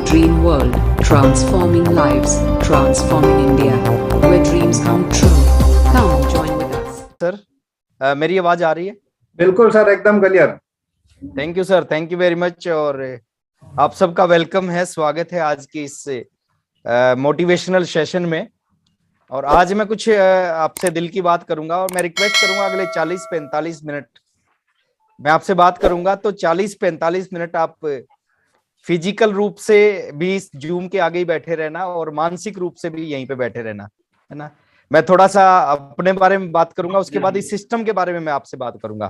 Dream World, transforming lives, transforming India, where dreams come true. Come join with us. Sir मेरी आवाज आ रही है? बिल्कुल सर, एकदम clear. Thank you sir, thank you very much. और आप सबका वेलकम है, स्वागत है आज की इस मोटिवेशनल सेशन में। और आज मैं कुछ आपसे दिल की बात करूंगा और मैं रिक्वेस्ट करूंगा अगले 40-45 मिनट मैं आपसे बात करूंगा। तो 40-45 मिनट आप फिजिकल रूप से भी इस जूम के आगे ही बैठे रहना और मानसिक रूप से भी यहीं पे बैठे रहना, है ना। मैं थोड़ा सा अपने बारे में बात करूंगा, उसके बाद इस सिस्टम के बारे में मैं आपसे बात करूंगा।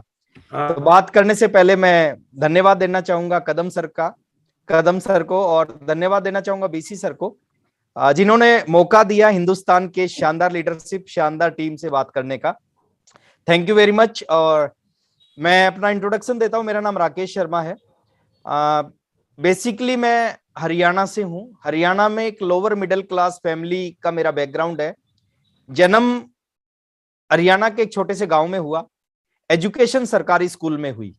तो बात करने से पहले मैं धन्यवाद देना चाहूंगा कदम सर को, और धन्यवाद देना चाहूंगा बीसी सर को, जिन्होंने मौका दिया हिंदुस्तान के शानदार लीडरशिप, शानदार टीम से बात करने का। Thank you very much. और मैं अपना इंट्रोडक्शन देता हूं। मेरा नाम राकेश शर्मा है। बेसिकली मैं हरियाणा से हूं। हरियाणा में एक लोअर मिडिल क्लास फैमिली का मेरा बैकग्राउंड है। जन्म हरियाणा के एक छोटे से गांव में हुआ, एजुकेशन सरकारी स्कूल में हुई।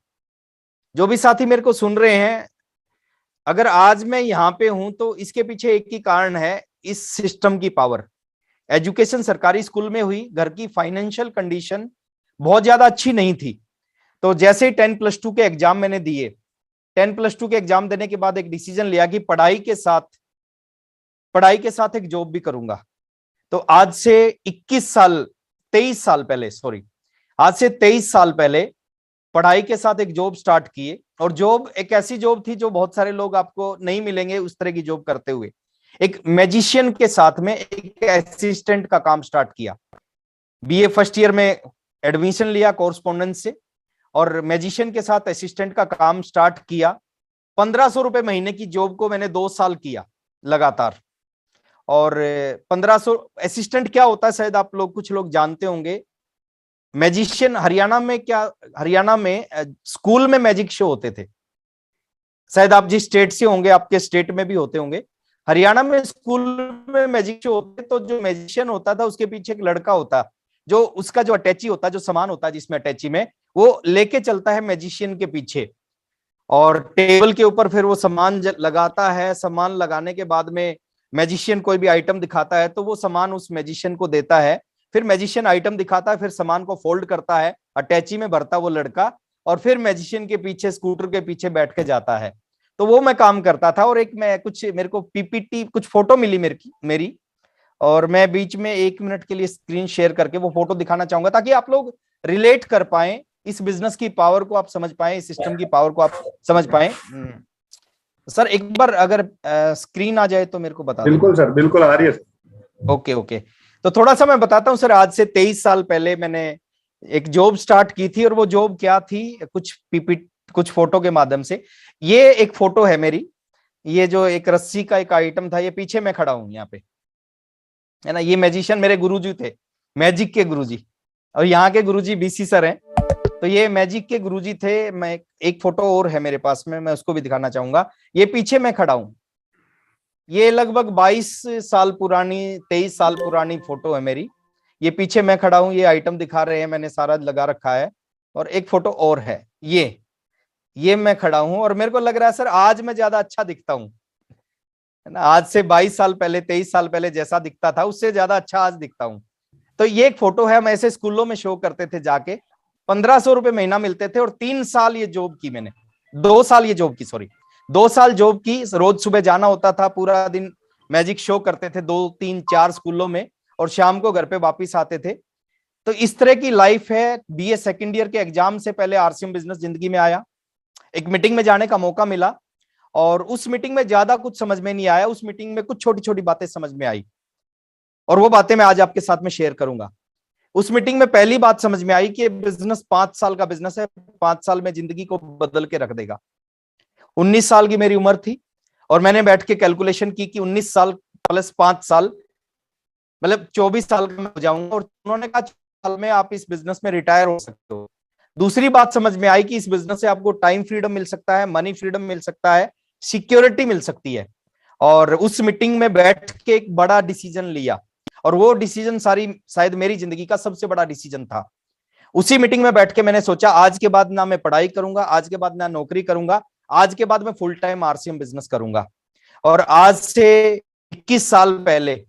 जो भी साथी मेरे को सुन रहे हैं, अगर आज मैं यहाँ पे हूं तो इसके पीछे एक ही कारण है, इस सिस्टम की पावर। एजुकेशन सरकारी स्कूल में हुई, घर की फाइनेंशियल कंडीशन बहुत ज्यादा अच्छी नहीं थी। तो जैसे ही 10+2 के एग्जाम मैंने दिए, 10+2 के एग्जाम देने के बाद एक डिसीजन लिया कि पढ़ाई के साथ एक जॉब भी करूंगा। तो आज से 23 साल पहले पढ़ाई के साथ एक जॉब स्टार्ट किए। और जॉब एक ऐसी जॉब थी जो बहुत सारे लोग आपको नहीं मिलेंगे उस तरह की जॉब करते हुए। एक मैजिशियन के साथ में एक असिस्टेंट का काम स्टार्ट किया। बीए फर्स्ट ईयर में एडमिशन लिया कोरस्पोंडेंस से, और मैजिशियन के साथ असिस्टेंट का काम स्टार्ट किया। 1500 रुपए महीने की जॉब को मैंने 2 साल किया लगातार। और 1500 असिस्टेंट क्या होता है शायद आप लोग कुछ लोग जानते होंगे। मैजिशियन हरियाणा में स्कूल में मैजिक शो होते थे। शायद आप जिस स्टेट से होंगे आपके स्टेट में भी होते होंगे। हरियाणा में स्कूल में मैजिक शो होते, तो जो मैजिशियन होता था उसके पीछे एक लड़का होता, जो उसका जो अटैची होता, जो सामान होता है जिसमें अटैची में, वो लेके चलता है मैजिशियन के पीछे। और टेबल के ऊपर फिर वो सामान लगाता है। सामान लगाने के बाद में मैजिशियन कोई भी आइटम दिखाता है तो वो सामान उस मैजिशियन को देता है। फिर मैजिशियन आइटम दिखाता है, फिर सामान को फोल्ड करता है, अटैची में भरता वो लड़का, और फिर मैजिशियन के पीछे स्कूटर के पीछे बैठ के जाता है। तो वो मैं काम करता था। और मेरे को पीपीटी कुछ फोटो मिली मेरी, और मैं बीच में 1 मिनट के लिए स्क्रीन शेयर करके वो फोटो दिखाना चाहूंगा, ताकि आप लोग रिलेट कर पाए, इस बिजनेस की पावर को आप समझ पाए, इस सिस्टम की पावर को आप समझ पाए। सर एक बार अगर स्क्रीन आ जाए तो मेरे को बता दें। बिल्कुल सर, बिल्कुल आ रही है। ओके। तो थोड़ा सा मैं बताता हूँ सर। आज से 23 साल पहले मैंने एक जॉब स्टार्ट की थी, और वो जॉब क्या थी, कुछ फोटो के माध्यम से। ये एक फोटो है मेरी। ये जो एक रस्सी का एक आइटम था, ये पीछे मैं खड़ा हूं यहाँ पे, है ना। ये मैजिशियन मेरे गुरुजी थे, मैजिक के गुरुजी, और यहाँ के गुरुजी बीसी सर हैं। तो ये मैजिक के गुरुजी थे। मैं एक फोटो और है मेरे पास में, मैं उसको भी दिखाना चाहूंगा। ये पीछे मैं खड़ा हूं, ये लगभग 23 साल पुरानी फोटो है मेरी। ये पीछे मैं खड़ा हूं, ये आइटम दिखा रहे हैं, मैंने सारा लगा रखा है। और एक फोटो और है, ये मैं खड़ा हूं, और मेरे को लग रहा है सर आज मैं ज्यादा अच्छा दिखता हूं, है ना। आज से 23 साल पहले जैसा दिखता था उससे ज्यादा अच्छा आज दिखता हूं। तो ये एक फोटो है। हम ऐसे स्कूलों में शो करते थे जाके, 1500 रुपए महीना मिलते थे। और 3 साल ये जॉब की मैंने, 2 साल ये जॉब की, सॉरी 2 साल जॉब की। रोज सुबह जाना होता था, पूरा दिन मैजिक शो करते थे 2, 3, 4 स्कूलों में, और शाम को घर पे वापिस आते थे। तो इस तरह की लाइफ है। बीए सेकेंड ईयर के एग्जाम से पहले आरसीएम बिजनेस जिंदगी में आया। एक मीटिंग में जाने का मौका मिला, और उस मीटिंग में ज्यादा कुछ समझ में नहीं आया। उस मीटिंग में कुछ छोटी छोटी बातें समझ में आई, और वो बातें मैं आज आपके साथ में शेयर करूंगा। उस मीटिंग में पहली बात समझ में आई कि बिजनेस 5 साल का बिजनेस है, 5 साल में जिंदगी को बदल के रख देगा। 19 साल की मेरी उम्र थी, और मैंने बैठ के कैलकुलेशन की कि 19 साल प्लस 5 साल मतलब 24 साल का मैं हो जाऊंगा। और उन्होंने कहा 4 साल में आप इस बिजनेस में रिटायर हो सकते हो। दूसरी बात समझ में आई कि इस बिजनेस से आपको टाइम फ्रीडम मिल सकता है, मनी फ्रीडम मिल सकता है, सिक्योरिटी मिल सकती है। और उस मीटिंग में बैठ के एक बड़ा डिसीजन लिया, और वो डिसीजन शायद मेरी जिंदगी का सबसे बड़ा डिसीजन था। उसी मीटिंग में बैठ के मैंने सोचा आज के बाद ना मैं पढ़ाई करूंगा, आज के बाद ना नौकरी करूंगा, आज के बाद मैं फुल टाइम आरसीएम बिजनेस करूंगा। और आज से 21 साल पहले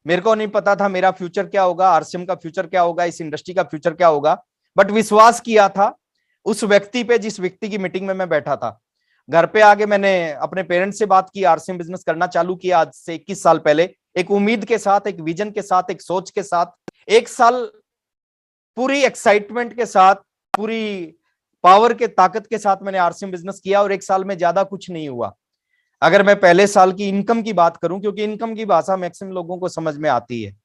मेरे को नहीं पता था मेरा फ्यूचर क्या होगा, आरसीएम का फ्यूचर क्या होगा, इस इंडस्ट्री का फ्यूचर क्या होगा, बट विश्वास किया था उस व्यक्ति पे जिस व्यक्ति की मीटिंग में मैं बैठा था। घर पे आके मैंने अपने पेरेंट्स से बात की, आरसीएम बिजनेस करना चालू किया आज से 21 साल पहले, एक उम्मीद के साथ, एक विजन के साथ, एक सोच के साथ। एक साल पूरी एक्साइटमेंट के साथ, पूरी पावर के ताकत के साथ मैंने आरसीएम बिजनेस किया और एक साल में ज्यादा कुछ नहीं हुआ। अगर मैं पहले साल की इनकम की बात करूं, क्योंकि इनकम की भाषा मैक्सिमम लोगों को समझ में आती है,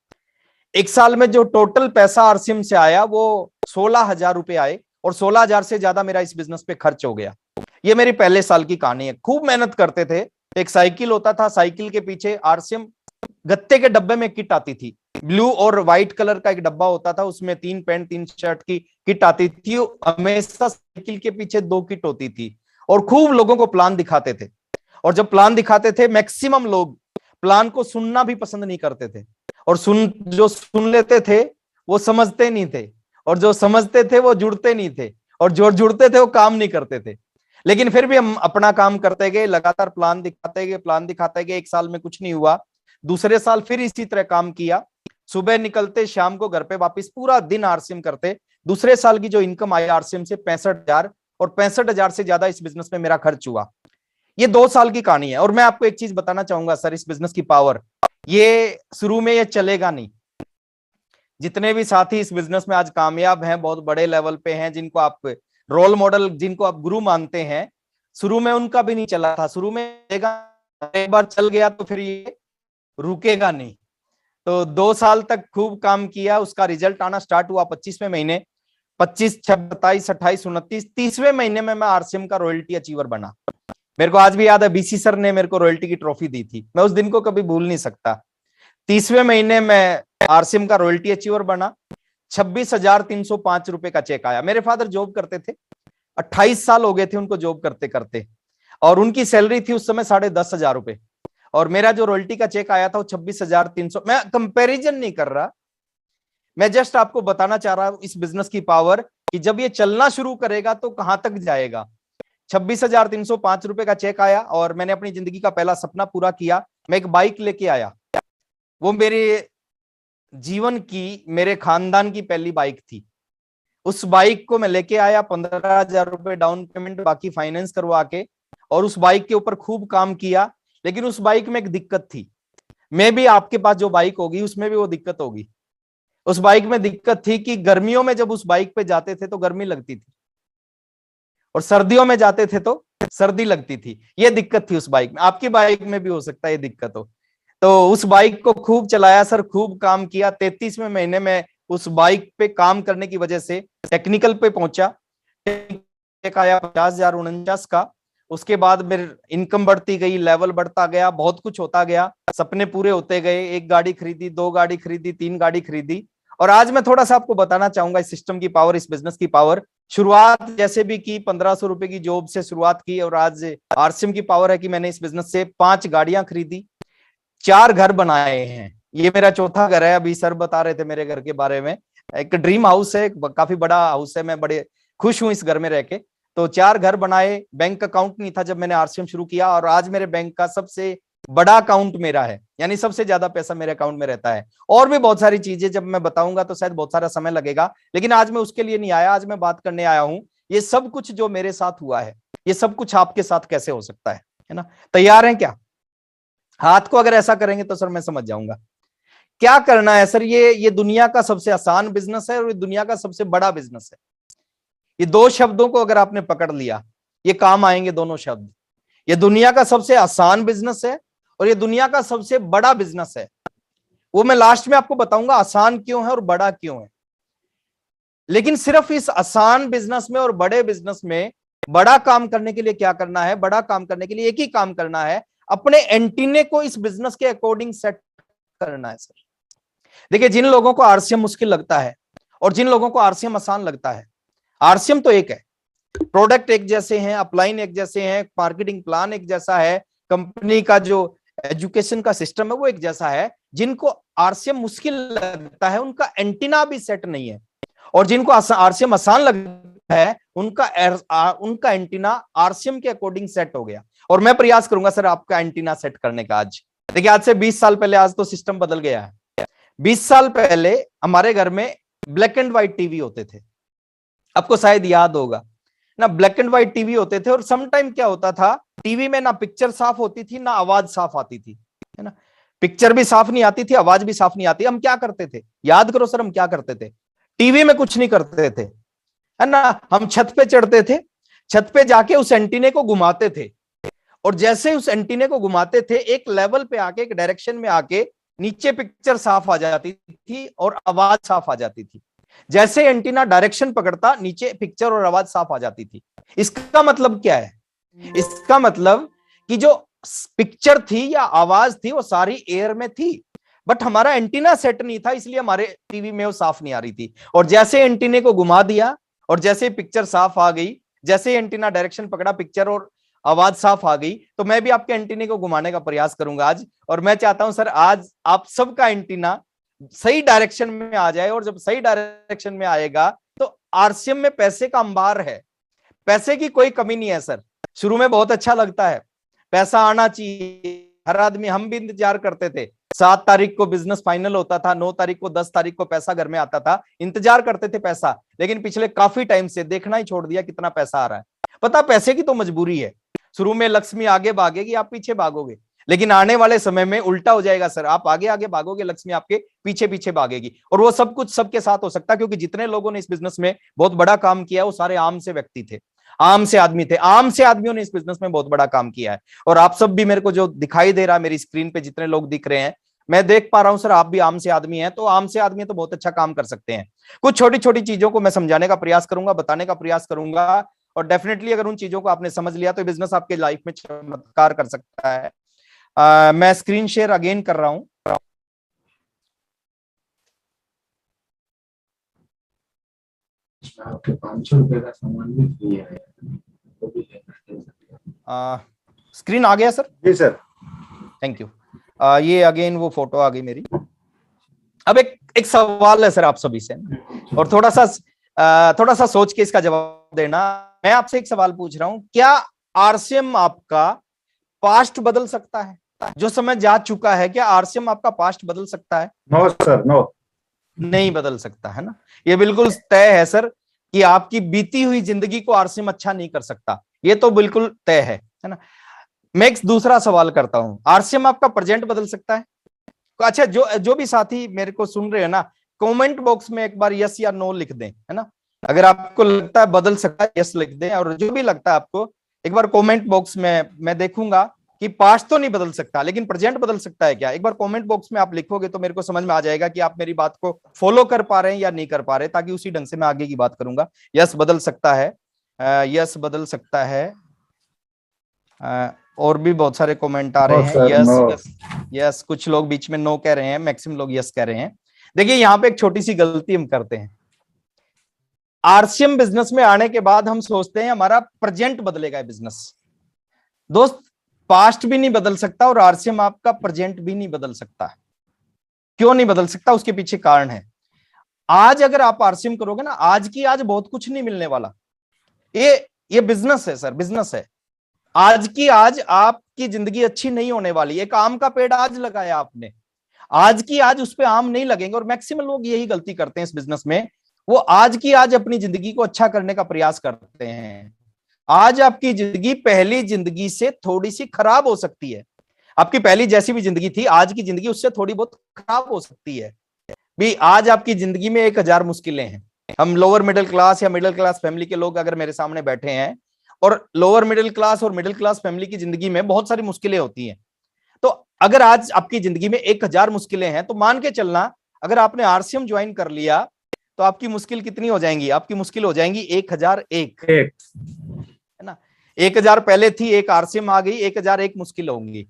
एक साल में जो टोटल पैसा आरसीएम से आया वो 16,000 रुपए आए और 16,000 से ज्यादा मेरा इस बिजनेस पे खर्च हो गया। ये मेरी पहले साल की कहानी है। खूब मेहनत करते थे। एक साइकिल होता था, साइकिल के पीछे आरसीएम गत्ते के डब्बे में किट आती थी, ब्लू और व्हाइट कलर का एक डब्बा होता था, उसमें 3 पैंट 3 शर्ट की किट आती थी। हमेशा साइकिल के पीछे 2 किट होती थी और खूब लोगों को प्लान दिखाते थे। और जब प्लान दिखाते थे, मैक्सिमम लोग प्लान को सुनना भी पसंद नहीं करते थे, और जो सुन लेते थे वो समझते नहीं थे, और जो समझते थे वो जुड़ते नहीं थे, और जो जुड़ते थे वो काम नहीं करते थे। लेकिन फिर भी हम अपना काम करते गए, लगातार प्लान दिखाते गए। एक साल में कुछ नहीं हुआ। दूसरे साल फिर इसी तरह काम किया, सुबह निकलते, शाम को घर पे वापस, पूरा दिन आरसीएम करते। दूसरे साल की जो इनकम आई आरसीएम से 65,000, और 65,000 से ज्यादा इस बिजनेस में मेरा खर्च हुआ। ये 2 साल की कहानी है। और मैं आपको एक चीज बताना चाहूंगा सर, इस बिजनेस की पावर, ये शुरू में ये चलेगा नहीं। जितने भी साथी इस बिजनेस में आज कामयाब हैं, बहुत बड़े लेवल पे हैं, जिनको आप रोल मॉडल, जिनको आप गुरु मानते हैं, शुरू में उनका भी नहीं चला था। शुरू में एक बार चल गया तो फिर ये रुकेगा नहीं। तो 2 साल तक खूब काम किया, उसका रिजल्ट आना स्टार्ट हुआ 25वें महीने। 25, 27, 28, 29, 30वें महीने में मैं आरसीएम का रॉयल्टी अचीवर बना। मेरे को आज भी याद है, बीसी सर ने मेरे को रॉयल्टी की ट्रॉफी दी थी, मैं उस दिन को कभी भूल नहीं सकता। 30वें महीने में आरसीएम का रॉयल्टी अचीवर बना। 26,305 रुपए का चेक आया। मेरे फादर जॉब करते थे, 28 साल हो गए थे उनको जॉब करते करते, और उनकी सैलरी थी उस समय 10,500 रुपए, और मेरा जो रॉयल्टी का चेक आया था वो 26,300। मैं कंपैरिजन नहीं कर रहा, मैं जस्ट आपको बताना चाह रहा हूं इस बिजनेस की पावर, कि जब ये चलना शुरू करेगा तो कहां तक जाएगा। 26,305 रुपए का चेक आया, और मैंने अपनी जिंदगी का पहला सपना पूरा किया। मैं एक बाइक लेके आया, वो मेरे जीवन की, मेरे खानदान की पहली बाइक थी। उस बाइक को मैं लेके आया, 15,000 रुपए डाउन पेमेंट, बाकी फाइनेंस करवा के, और उस बाइक के ऊपर खूब काम किया। लेकिन उस बाइक में एक दिक्कत थी, मैं भी आपके पास जो बाइक होगी उसमें भी वो दिक्कत होगी। उस बाइक में दिक्कत थी कि गर्मियों में जब उस बाइक पे जाते थे तो गर्मी लगती थी, और सर्दियों में जाते थे तो सर्दी लगती थी। ये दिक्कत थी उस बाइक में। आपकी बाइक में भी हो सकता है ये दिक्कत हो। तो उस बाइक को खूब चलाया सर, खूब काम किया। 33वें महीने में उस बाइक पे काम करने की वजह से टेक्निकल पे पहुंचा, आया 50,049 का। उसके बाद मेरी इनकम बढ़ती गई, लेवल बढ़ता गया, बहुत कुछ होता गया, सपने पूरे होते गए। 1 गाड़ी खरीदी, 2 गाड़ी खरीदी, 3 गाड़ी खरीदी। और आज मैं थोड़ा सा आपको बताना चाहूंगा इस सिस्टम की पावर, इस बिजनेस की पावर। शुरुआत जैसे भी की, 1,500 रुपए की जॉब से शुरुआत की, और आज आरसीएम की पावर है कि मैंने इस बिजनेस से 5 गाड़ियां खरीदी, 4 घर बनाए हैं। ये मेरा चौथा घर है। अभी सर बता रहे थे मेरे घर के बारे में, एक ड्रीम हाउस है, काफी बड़ा हाउस है, मैं बड़े खुश हूं इस घर में रह के। तो 4 घर बनाए। बैंक अकाउंट नहीं था जब मैंने आरसीएम शुरू किया, और आज मेरे बैंक का सबसे बड़ा अकाउंट मेरा है, यानी सबसे ज्यादा पैसा मेरे अकाउंट में रहता है। और भी बहुत सारी चीजें जब मैं बताऊंगा तो शायद बहुत सारा समय लगेगा, लेकिन आज मैं उसके लिए नहीं आया, आज मैं बात करने आया हूं ये सब कुछ जो मेरे साथ हुआ है, ये सब कुछ आपके साथ कैसे हो सकता है ना। तैयार हैं क्या? हाथ को अगर ऐसा करेंगे तो सर मैं समझ जाऊंगा क्या करना है। सर ये दुनिया का सबसे आसान बिजनेस है और ये दुनिया का सबसे बड़ा बिजनेस है। ये 2 शब्दों को अगर आपने पकड़ लिया, ये काम आएंगे दोनों शब्द। ये दुनिया का सबसे आसान बिजनेस है और ये दुनिया का सबसे बड़ा बिजनेस है। वो मैं लास्ट में आपको बताऊंगा आसान क्यों है और बड़ा क्यों है। लेकिन सिर्फ इस आसान बिजनेस में और बड़े बिजनेस में बड़ा काम करने के लिए क्या करना है? बड़ा काम करने के लिए एक ही काम करना है, अपने एंटीने को इस बिजनेस के अकॉर्डिंग सेट करना है। सर देखिए, जिन लोगों को आरसीएम मुश्किल लगता है और जिन लोगों को आरसीएम आसान लगता है, आरसीएम तो एक है, प्रोडक्ट एक जैसे हैं, अपलाइन एक जैसे हैं, मार्केटिंग प्लान एक जैसा है, कंपनी का जो एजुकेशन का सिस्टम है वो एक जैसा है। जिनको आरसीएम मुश्किल लगता है उनका एंटीना भी सेट नहीं है, और जिनको आरसीएम आसान लगता है उनका एंटीना आरसीएम के अकॉर्डिंग सेट हो गया। और मैं प्रयास करूंगा सर आपका एंटीना सेट करने का। आज देखिए, आज से 20 साल पहले, आज तो सिस्टम बदल गया है। 20 साल पहले हमारे घर में ब्लैक एंड व्हाइट टीवी होते थे, आपको शायद याद होगा ना, ब्लैक एंड व्हाइट टीवी होते थे। और समटाइम क्या होता था, टीवी में ना पिक्चर साफ होती थी ना आवाज साफ आती थी, है ना। पिक्चर भी साफ नहीं आती थी, आवाज भी साफ नहीं आती। हम क्या करते थे, याद करो सर, हम क्या करते थे? टीवी में कुछ नहीं करते थे, है ना। हम छत पे चढ़ते थे, छत पे जाके उस एंटीने को घुमाते थे, और जैसे उस एंटीने को घुमाते थे, एक लेवल पे आके, एक डायरेक्शन में आके, नीचे पिक्चर साफ आ जाती थी और आवाज साफ आ जाती थी। जैसे एंटीना डायरेक्शन पकड़ता, नीचे पिक्चर और आवाज साफ आ जाती थी। इसका मतलब क्या है? इसका मतलब कि जो पिक्चर थी या आवाज थी वो सारी एयर में थी, बट हमारा एंटीना सेट नहीं था, इसलिए हमारे टीवी में वो साफ नहीं आ रही थी। और जैसे एंटीने को घुमा दिया और जैसे पिक्चर साफ आ गई, जैसे एंटीना डायरेक्शन पकड़ा, पिक्चर और आवाज साफ आ गई। तो मैं भी आपके एंटीने को घुमाने का प्रयास करूंगा आज, और मैं चाहता हूं सर आज आप सबका एंटीना सही डायरेक्शन में आ जाए। और जब सही डायरेक्शन में आएगा तो आरसीएम में पैसे का अंबार है, पैसे की कोई कमी नहीं है सर। शुरू में बहुत अच्छा लगता है, पैसा आना चाहिए, हर आदमी, हम भी इंतजार करते थे। 7 तारीख को बिजनेस फाइनल होता था, 9 तारीख को, 10 तारीख को पैसा घर में आता था, इंतजार करते थे पैसा। लेकिन पिछले काफी टाइम से देखना ही छोड़ दिया कितना पैसा आ रहा है। पता, पैसे की तो मजबूरी है। शुरू में लक्ष्मी आगे भागेगी, आप पीछे भागोगे, लेकिन आने वाले समय में उल्टा हो जाएगा सर, आप आगे आगे भागोगे, लक्ष्मी आपके पीछे पीछे भागेगी। और वो सब कुछ सबके साथ हो सकता है, क्योंकि जितने लोगों ने इस बिजनेस में बहुत बड़ा काम किया वो सारे आम से व्यक्ति थे, आम से आदमी थे। आम से आदमियों ने इस बिजनेस में बहुत बड़ा काम किया है। और आप सब भी, मेरे को जो दिखाई दे रहा है मेरी स्क्रीन पे, जितने लोग दिख रहे हैं, मैं देख पा रहा हूं सर, आप भी आम से आदमी हैं। तो आम से आदमी तो बहुत अच्छा काम कर सकते हैं। कुछ छोटी छोटी चीजों को मैं समझाने का प्रयास करूंगा, बताने का प्रयास करूंगा, और डेफिनेटली अगर उन चीजों को आपने समझ लिया तो बिजनेस आपके लाइफ में चमत्कार कर सकता है। मैं स्क्रीन शेयर अगेन कर रहा हूं। आपके 500 रुपए का सामान भी फ्री है, वो भी स्क्रीन आ गया सर? जी सर, थैंक यू। ये अगेन वो फोटो आ गई मेरी। अब एक सवाल है सर आप सभी से, और थोड़ा सा सोच के इसका जवाब देना। मैं आपसे एक सवाल पूछ रहा हूं, क्या आरसीएम आपका पास्ट बदल सकता है? जो समय जा चुका है, क्या आरसीएम आपका पास्ट बदल सकता है? नो सर, नो, नहीं बदल सकता, है ना। ये बिल्कुल तय है सर कि आपकी बीती हुई जिंदगी को आरसीएम अच्छा नहीं कर सकता, ये तो बिल्कुल तय है ना। मैं एक दूसरा सवाल करता हूं, आरसीएम आपका प्रेजेंट बदल सकता है? अच्छा, जो भी साथी मेरे को सुन रहे हैं ना, कमेंट बॉक्स में एक बार यस या नो लिख दें, है ना। अगर आपको लगता है बदल सकता है, यस लिख दें, और जो भी लगता है आपको, एक बार कमेंट बॉक्स में मैं देखूंगा कि पास्ट तो नहीं बदल सकता लेकिन प्रेजेंट बदल सकता है क्या। एक बार कमेंट बॉक्स में आप लिखोगे तो मेरे को समझ में आ जाएगा कि आप मेरी बात को फॉलो कर पा रहे हैं या नहीं कर पा रहे, ताकि उसी ढंग से मैं आगे की बात करूंगा। यस बदल सकता है, यस बदल सकता है। और भी बहुत सारे कमेंट आ रहे हैं। यस, यस, कुछ लोग बीच में नो कह रहे हैं, मैक्सिमम लोग यस कह रहे हैं। देखिए, यहाँ पे एक छोटी सी गलती हम करते हैं। आरसीएम बिजनेस में आने के बाद हम सोचते हैं हमारा प्रेजेंट बदलेगा बिजनेस। दोस्त, पास्ट भी नहीं बदल सकता और आरसीएम आपका प्रेजेंट भी नहीं बदल सकता। क्यों नहीं बदल सकता? उसके पीछे कारण है। आज अगर आप आरसीएम करोगे ना, आज की आज बहुत कुछ नहीं मिलने वाला। ये बिजनेस है सर, बिजनेस है। आज की आज आपकी जिंदगी अच्छी नहीं होने वाली। एक आम का पेड़ आज लगाया आपने, आज की आज उस पे आम नहीं लगेंगे। और मैक्सिमम लोग यही गलती करते हैं इस बिजनेस में, वो आज की आज अपनी जिंदगी को अच्छा करने का प्रयास करते हैं। आज आपकी जिंदगी पहली जिंदगी से थोड़ी सी खराब हो सकती है। आपकी पहली जैसी भी जिंदगी थी, आज की जिंदगी उससे थोड़ी बहुत खराब हो सकती है भी। आज आपकी जिंदगी में 1000 मुश्किलें हैं। हम लोअर मिडिल क्लास या मिडिल क्लास फैमिली के लोग अगर मेरे सामने बैठे हैं, और लोअर मिडिल क्लास और मिडिल क्लास फैमिली की जिंदगी में बहुत सारी मुश्किलें होती हैं। तो अगर आज आपकी जिंदगी में 1000 मुश्किलें हैं, तो मान के चलना अगर आपने आरसीएम ज्वाइन कर लिया तो आपकी मुश्किल कितनी हो जाएंगी? आपकी मुश्किल हो जाएंगी 1001, है ना। 1000 पहले थी, एक आरसीएम आ गई, 1001 मुश्किल होंगी।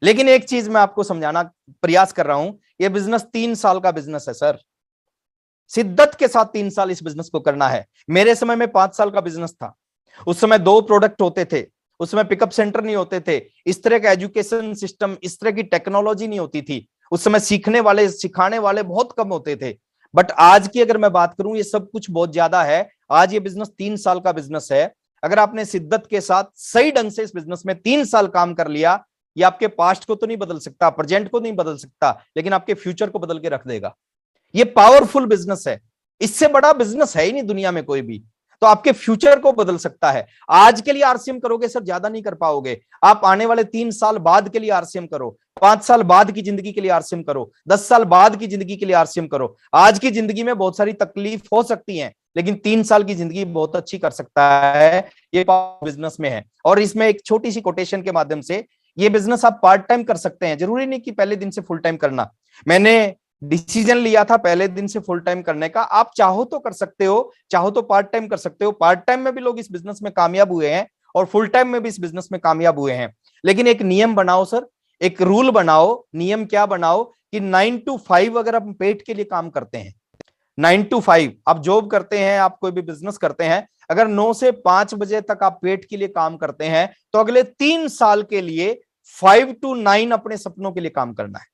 लेकिन एक चीज मैं आपको समझाना प्रयास कर रहा हूं, यह बिजनेस 3 साल का बिजनेस है सर। शिद्दत के साथ 3 साल इस बिजनेस को करना है। मेरे समय में 5 साल का बिजनेस था। उस समय 2 प्रोडक्ट होते थे, उस समय पिकअप सेंटर नहीं होते थे, इस तरह का एजुकेशन सिस्टम, इस तरह की टेक्नोलॉजी नहीं होती थी। उस समय सीखने वाले, सिखाने वाले बहुत कम होते थे। बट आज की अगर मैं बात करूं, ये सब कुछ बहुत ज्यादा है। आज ये बिजनेस 3 साल का बिजनेस है। अगर आपने शिद्दत के साथ सही ढंग से इस बिजनेस में 3 साल काम कर लिया, ये आपके पास्ट को तो नहीं बदल सकता, प्रेजेंट को नहीं बदल सकता, लेकिन आपके फ्यूचर को बदल के रख देगा। ये पावरफुल बिजनेस है, इससे बड़ा बिजनेस है ही नहीं दुनिया में कोई भी। तो आपके फ्यूचर को बदल सकता है। आज के लिए आरसीएम करोगे सर, ज्यादा नहीं कर पाओगे। आप आने वाले 3 साल बाद के लिए आरसीएम करो, 5 साल बाद की जिंदगी के लिए आरसीएम करो, 10 साल बाद की जिंदगी के लिए आरसीएम करो। आज की जिंदगी में बहुत सारी तकलीफ हो सकती है, लेकिन 3 साल की जिंदगी बहुत अच्छी कर सकता है। ये बिजनेस में है। और इसमें एक छोटी सी कोटेशन के माध्यम से, ये बिजनेस आप पार्ट टाइम कर सकते हैं, जरूरी नहीं कि पहले दिन से फुल टाइम करना। मैंने डिसीजन लिया था पहले दिन से फुल टाइम करने का। आप चाहो तो कर सकते हो, चाहो तो पार्ट टाइम कर सकते हो। पार्ट टाइम में भी लोग इस बिजनेस में कामयाब हुए हैं और फुल टाइम में भी इस बिजनेस में कामयाब हुए हैं। लेकिन एक नियम बनाओ सर, एक रूल बनाओ। नियम क्या बनाओ कि 9 to 5 अगर आप पेट के लिए काम करते हैं, 9 to 5 आप जॉब करते हैं, आप कोई भी बिजनेस करते हैं, अगर 9 से 5 बजे तक आप पेट के लिए काम करते हैं, तो अगले 3 साल के लिए 5 to 9 अपने सपनों के लिए काम करना है।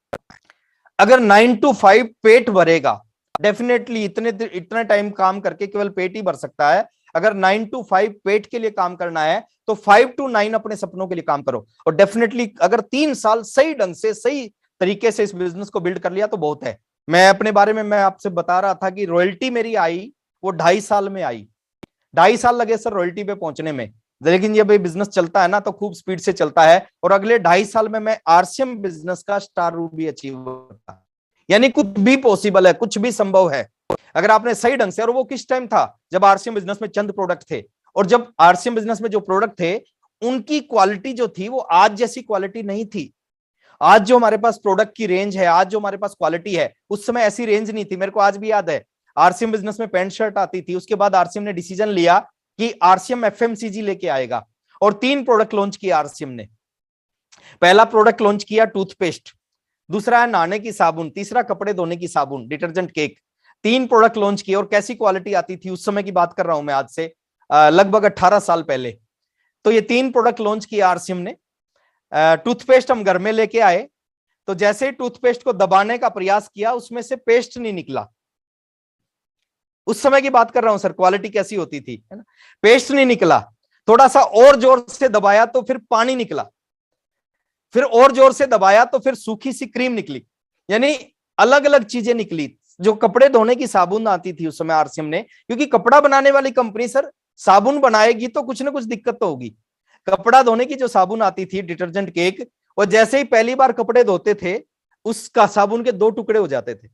अगर 9 to 5 पेट भरेगा, डेफिनेटली इतने टाइम काम करके केवल पेट ही भर सकता है। अगर 9 to 5 पेट के लिए काम करना है, तो 5 to 9 अपने सपनों के लिए काम करो। और डेफिनेटली अगर 3 साल सही ढंग से, सही तरीके से इस बिजनेस को बिल्ड कर लिया तो बहुत है। मैं अपने बारे में मैं आपसे बता रहा था कि रॉयल्टी मेरी आई वो 2.5 साल में आई। 2.5 साल लगे सर रॉयल्टी पे पहुंचने में। लेकिन ये भाई बिजनेस चलता है ना, तो खूब स्पीड से चलता है। और अगले 2.5 साल में मैं आरसीएम बिजनेस का स्टार रूट भी अचीव करता। यानी कुछ भी पॉसिबल है, कुछ भी संभव है अगर आपने सही ढंग से। और वो किस टाइम था, जब आरसीएम बिजनेस में चंद प्रोडक्ट थे। और जब आरसीएम बिजनेस में जो प्रोडक्ट थे, उनकी क्वालिटी जो थी वो आज जैसी क्वालिटी नहीं थी। आज जो हमारे पास प्रोडक्ट की रेंज है, आज जो हमारे पास क्वालिटी है, उस समय ऐसी रेंज नहीं थी। मेरे को आज भी याद है, आरसीएम बिजनेस में पैंट शर्ट आती थी। उसके बाद आरसीएम ने डिसीजन लिया कि आरसीएम एफएमसीजी लेके आएगा, और 3 प्रोडक्ट लॉन्च किया आरसीएम ने। पहला प्रोडक्ट लॉन्च किया टूथपेस्ट, दूसरा है नहाने की साबुन, तीसरा कपड़े धोने की साबुन, डिटर्जेंट केक। 3 प्रोडक्ट लॉन्च किए। और कैसी क्वालिटी आती थी उस समय की बात कर रहा हूं मैं, आज से लगभग 18 साल पहले। तो ये 3 प्रोडक्ट लॉन्च किया आरसीएम ने। टूथपेस्ट हम घर में लेके आए, तो जैसे ही टूथपेस्ट को दबाने का प्रयास किया, उसमें से पेस्ट नहीं निकला। उस समय की बात कर रहा हूं सर, क्वालिटी कैसी होती थी, है ना। पेस्ट नहीं निकला। थोड़ा सा और जोर से दबाया तो फिर पानी निकला, फिर और जोर से दबाया तो फिर सूखी सी क्रीम निकली। यानी अलग अलग चीजें निकली। जो कपड़े धोने की साबुन आती थी उस समय आरसीएम ने, क्योंकि कपड़ा बनाने वाली कंपनी सर, साबुन बनाएगी तो कुछ ना कुछ दिक्कत तो होगी। कपड़ा धोने की जो साबुन आती थी डिटर्जेंट केक, और जैसे ही पहली बार कपड़े धोते थे, उसका साबुन के 2 टुकड़े हो जाते थे।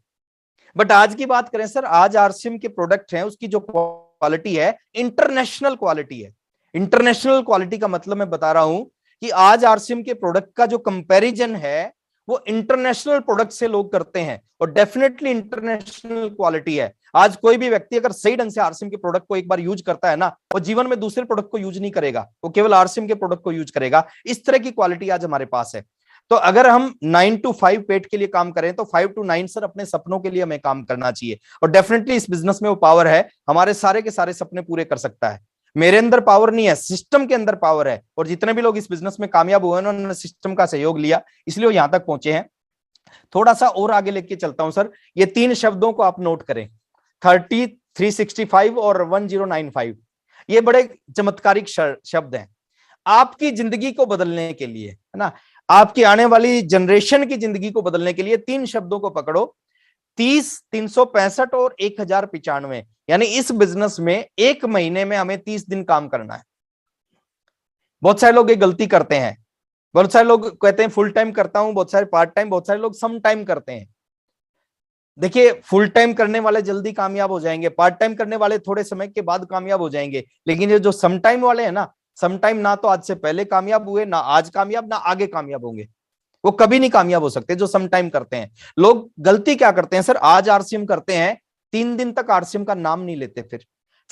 बट आज की बात करें सर, आज आरसीएम के प्रोडक्ट हैं, उसकी जो क्वालिटी है इंटरनेशनल क्वालिटी है। इंटरनेशनल क्वालिटी का मतलब मैं बता रहा हूं कि आज आरसीएम के प्रोडक्ट का जो कंपैरिजन है वो इंटरनेशनल प्रोडक्ट से लोग करते हैं, और डेफिनेटली इंटरनेशनल क्वालिटी है। आज कोई भी व्यक्ति अगर सही ढंग से आरसीएम के प्रोडक्ट को एक बार यूज करता है ना, वो जीवन में दूसरे प्रोडक्ट को यूज नहीं करेगा, वो केवल आरसीएम के प्रोडक्ट को यूज करेगा। इस तरह की क्वालिटी आज हमारे पास है। तो अगर हम 9 to 5 पेट के लिए काम करें, तो 5 to 9 सर अपने सपनों के लिए हमें काम करना चाहिए। और डेफिनेटली इस बिजनेस में वो पावर है, हमारे सारे के सारे सपने पूरे कर सकता है। मेरे अंदर पावर नहीं है, सिस्टम के अंदर पावर है। और जितने भी लोग इस बिजनेस में कामयाब हुए हैं, उन्होंने सिस्टम का सहयोग लिया, इसलिए वो यहां तक पहुंचे हैं। थोड़ा सा और आगे लेके चलता हूं सर। ये 3 शब्दों को आप नोट करें, 30, 365 और 1095। ये बड़े चमत्कारिक शब्द हैं आपकी जिंदगी को बदलने के लिए, है ना। आपकी आने वाली जनरेशन की जिंदगी को बदलने के लिए 3 शब्दों को पकड़ो, 30, 365 और 1095। यानी इस बिजनेस में 1 महीने में हमें 30 दिन काम करना है। बहुत सारे लोग ये गलती करते हैं। बहुत सारे लोग कहते हैं फुल टाइम करता हूं, बहुत सारे पार्ट टाइम, बहुत सारे लोग सम टाइम करते हैं। देखिए, फुल टाइम करने वाले जल्दी कामयाब हो जाएंगे, पार्ट टाइम करने वाले थोड़े समय के बाद कामयाब हो जाएंगे। लेकिन ये जो सम टाइम वाले हैं ना, सम टाइम ना तो आज से पहले कामयाब हुए, ना आज कामयाब, ना आगे कामयाब होंगे। वो कभी नहीं कामयाब हो सकते जो सम टाइम करते हैं। लोग गलती क्या करते हैं सर, आज आरसीएम करते हैं, 3 दिन तक आरसीएम का नाम नहीं लेते,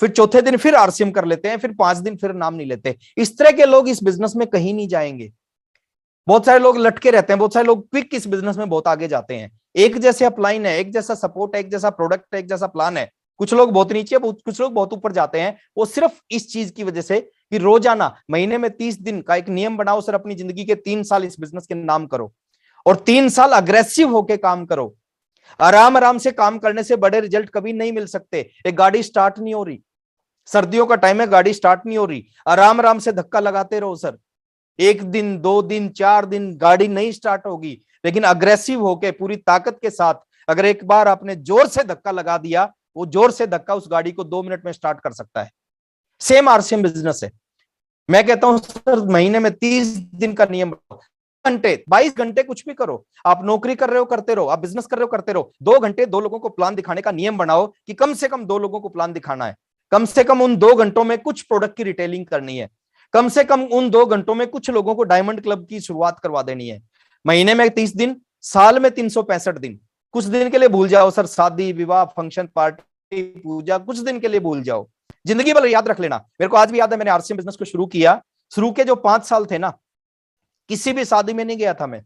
फिर चौथे दिन फिर आरसीएम कर लेते हैं, फिर 5 दिन फिर नाम नहीं लेते। इस तरह के लोग इस बिजनेस में कहीं नहीं जाएंगे। बहुत सारे लोग लटके रहते हैं, बहुत सारे लोग क्विक इस बिजनेस में बहुत आगे जाते हैं। एक जैसे अपलाइन है, एक जैसा सपोर्ट है, एक जैसा प्रोडक्ट है, एक जैसा प्लान है। कुछ लोग बहुत नीचे, कुछ लोग बहुत ऊपर जाते हैं। वो सिर्फ इस चीज की वजह से कि रोजाना महीने में 30 दिन का एक नियम बनाओ सर, अपनी जिंदगी के 3 साल इस बिजनेस के नाम करो, और 3 साल अग्रेसिव होके काम करो। आराम आराम से काम करने से बड़े रिजल्ट कभी नहीं मिल सकते। एक गाड़ी स्टार्ट नहीं हो रही, सर्दियों का टाइम है, गाड़ी स्टार्ट नहीं हो रही, आराम आराम से धक्का लगाते रहो सर। 1 दिन 2 दिन 4 दिन गाड़ी नहीं स्टार्ट होगी, लेकिन अग्रेसिव होके पूरी ताकत के साथ अगर एक बार आपने जोर से धक्का लगा दिया, वो जोर से धक्का उस गाड़ी को 2 मिनट में स्टार्ट कर सकता है। सेम आरसीएम बिजनेस है। मैं कहता हूं सर महीने में 30 दिन का नियम, घंटे 22 घंटे कुछ भी करो, आप नौकरी कर रहे हो करते रहो, आप बिजनेस कर रहे हो करते रहो, 2 घंटे 2 लोगों को प्लान दिखाने का नियम बनाओ कि कम से कम 2 लोगों को प्लान दिखाना है। कम से कम उन 2 घंटों में कुछ प्रोडक्ट की रिटेलिंग करनी है। कम से कम उन 2 घंटों में कुछ लोगों को डायमंड क्लब की शुरुआत करवा देनी है। महीने में 30 दिन, साल में 365 दिन। कुछ दिन के लिए भूल जाओ सर, शादी विवाह फंक्शन पार्टी पूजा, कुछ दिन के लिए भूल जाओ, जिंदगी भर याद रख लेना। मेरे को आज भी याद है, मैंने आरसीएम बिजनेस को शुरू किया, शुरू के जो 5 साल थे ना, किसी भी शादी में नहीं गया था मैं।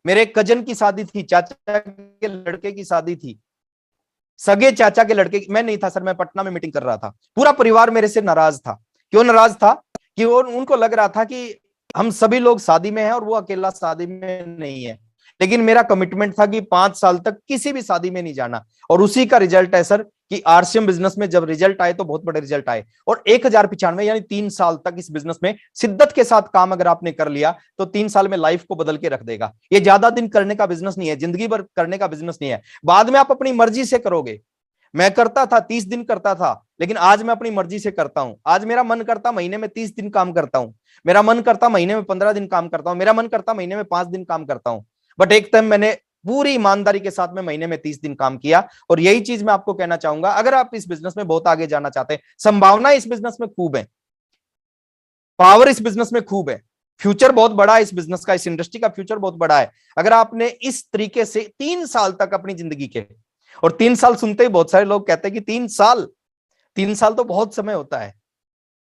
मेरे एक कजन की शादी थी, चाचा के लड़के की शादी थी, सगे चाचा के लड़के की, मैं नहीं था सर, मैं पटना में मीटिंग कर रहा था। पूरा परिवार मेरे से नाराज था। क्यों नाराज था? कि वो उनको लग रहा था कि हम सभी लोग शादी में हैं और वो अकेला शादी में नहीं है। लेकिन मेरा कमिटमेंट था कि 5 साल तक किसी भी शादी में नहीं जाना, और उसी का रिजल्ट है सर कि आरसीएम बिजनेस में जब रिजल्ट आए तो बहुत बड़े रिजल्ट आए। और 1095 यानी 3 साल तक इस बिजनेस में शिद्दत के साथ काम अगर आपने कर लिया तो 3 साल में लाइफ को बदल के रख देगा। ये ज्यादा दिन करने का बिजनेस नहीं है, जिंदगी भर करने का बिजनेस नहीं है। बाद में आप अपनी मर्जी से करोगे। मैं करता था 30 दिन करता था, लेकिन आज मैं अपनी मर्जी से करता हूं। आज मेरा मन करता महीने में 30 दिन काम करता हूं, मेरा मन करता महीने में 15 दिन काम करता हूं, मेरा मन करता महीने में 5 दिन काम करता हूं। बट एक टाइम मैंने पूरी ईमानदारी के साथ में महीने में 30 दिन काम किया। और यही चीज मैं आपको कहना चाहूंगा, अगर आप इस बिजनेस में बहुत आगे जाना चाहते हैं, संभावना इस बिजनेस में खूब है, पावर इस बिजनेस में खूब है, फ्यूचर बहुत बड़ा है इस बिजनेस का, इस इंडस्ट्री का फ्यूचर बहुत बड़ा है। अगर आपने इस तरीके से 3 साल तक अपनी जिंदगी के, और 3 साल सुनते ही बहुत सारे लोग कहते हैं कि 3 साल तो बहुत समय होता है।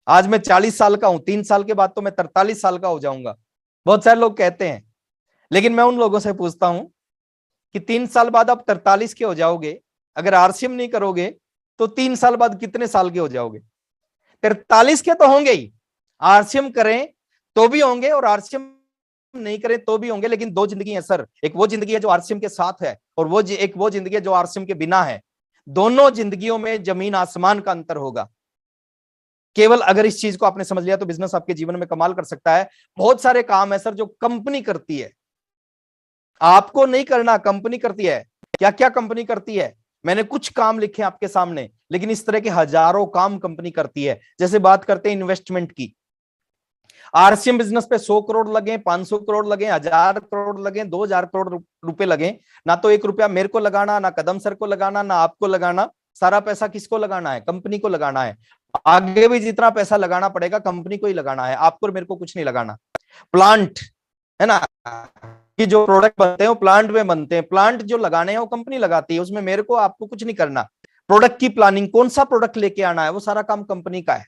आज मैं 40 साल का हूं, 3 साल के बाद तो मैं 43 साल का हो जाऊंगा, बहुत सारे लोग कहते हैं। लेकिन मैं उन लोगों से पूछता हूं कि 3 साल बाद आप 43 के हो जाओगे, अगर आरसीएम नहीं करोगे तो 3 साल बाद कितने साल के हो जाओगे? 43 के तो होंगे ही, आरसीएम करें तो भी होंगे और आरसीएम नहीं करें तो भी होंगे। लेकिन 2 जिंदगी है सर, एक वो जिंदगी है जो आरसीएम के साथ है, और एक वो जिंदगी है जो आरसीएम के बिना है। दोनों जिंदगियों में जमीन आसमान का अंतर होगा। केवल अगर इस चीज को आपने समझ लिया तो बिजनेस आपके जीवन में कमाल कर सकता है। बहुत सारे काम है सर जो कंपनी करती है, आपको नहीं करना, कंपनी करती है। क्या क्या कंपनी करती है? मैंने कुछ काम लिखे आपके सामने, लेकिन इस तरह के हजारों काम कंपनी करती है। जैसे बात करते हैं इन्वेस्टमेंट की, आरसीएम बिजनेस पे 100 करोड़ लगे, 500 करोड़ लगे, 1000 करोड़ लगे, 2000 करोड़ रुपए लगे, ना तो 1 रुपया मेरे को लगाना, ना कदम सर को लगाना, ना आपको लगाना। सारा पैसा किसको लगाना है? कंपनी को लगाना है। आगे भी जितना पैसा लगाना पड़ेगा कंपनी को ही लगाना है, आपको और मेरे को कुछ नहीं लगाना। प्लांट है ना, कि जो प्रोडक्ट बनते हैं वो प्लांट में बनते हैं, प्लांट जो लगाने हैं वो कंपनी लगाती है, उसमें मेरे को आपको कुछ नहीं करना। प्रोडक्ट की प्लानिंग, कौन सा प्रोडक्ट लेके आना है, वो सारा काम कंपनी का है।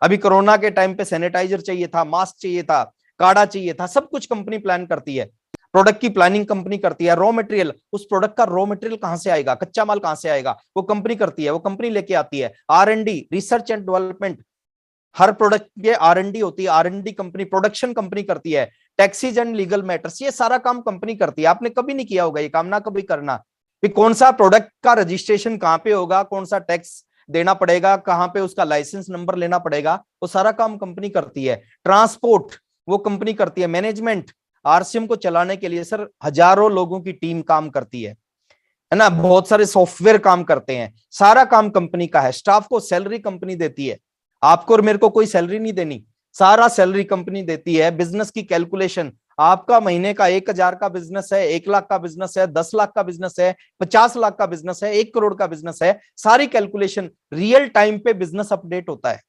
अभी कोरोना के टाइम पे सैनिटाइजर चाहिए था, मास्क चाहिए था, काढ़ा चाहिए था, सब कुछ कंपनी प्लान करती है। प्रोडक्ट की प्लानिंग कंपनी करती है। रॉ मटेरियल, उस प्रोडक्ट का रॉ मटेरियल कहां से आएगा, कच्चा माल कहां से आएगा, वो कंपनी करती है, वो कंपनी लेके आती है। R&D, research and development, her product के R&D होती है, R&D कंपनी, प्रोडक्शन कंपनी करती है। टैक्सीज एंड लीगल मैटर्स, ये सारा काम कंपनी करती है। आपने कभी नहीं किया होगा ये काम, ना कभी करना। कि कौन सा प्रोडक्ट का रजिस्ट्रेशन कहां पे होगा, कौन सा टैक्स देना पड़ेगा, कहां पे उसका लाइसेंस नंबर लेना पड़ेगा, वो सारा काम कंपनी करती है। ट्रांसपोर्ट वो कंपनी करती है। मैनेजमेंट, आरसीएम को चलाने के लिए सर हजारों लोगों की टीम काम करती है ना, बहुत सारे सॉफ्टवेयर काम करते हैं, सारा काम कंपनी का है। स्टाफ को सैलरी कंपनी देती है, आपको और मेरे को कोई सैलरी नहीं देनी, सारा सैलरी कंपनी देती है। बिजनेस की कैलकुलेशन, आपका महीने का 1000 का बिजनेस है, 1 लाख का बिजनेस है, 10 लाख का बिजनेस है, 50 लाख का बिजनेस है, 1 करोड़ का बिजनेस है, सारी कैलकुलेशन रियल टाइम पे बिजनेस अपडेट होता है।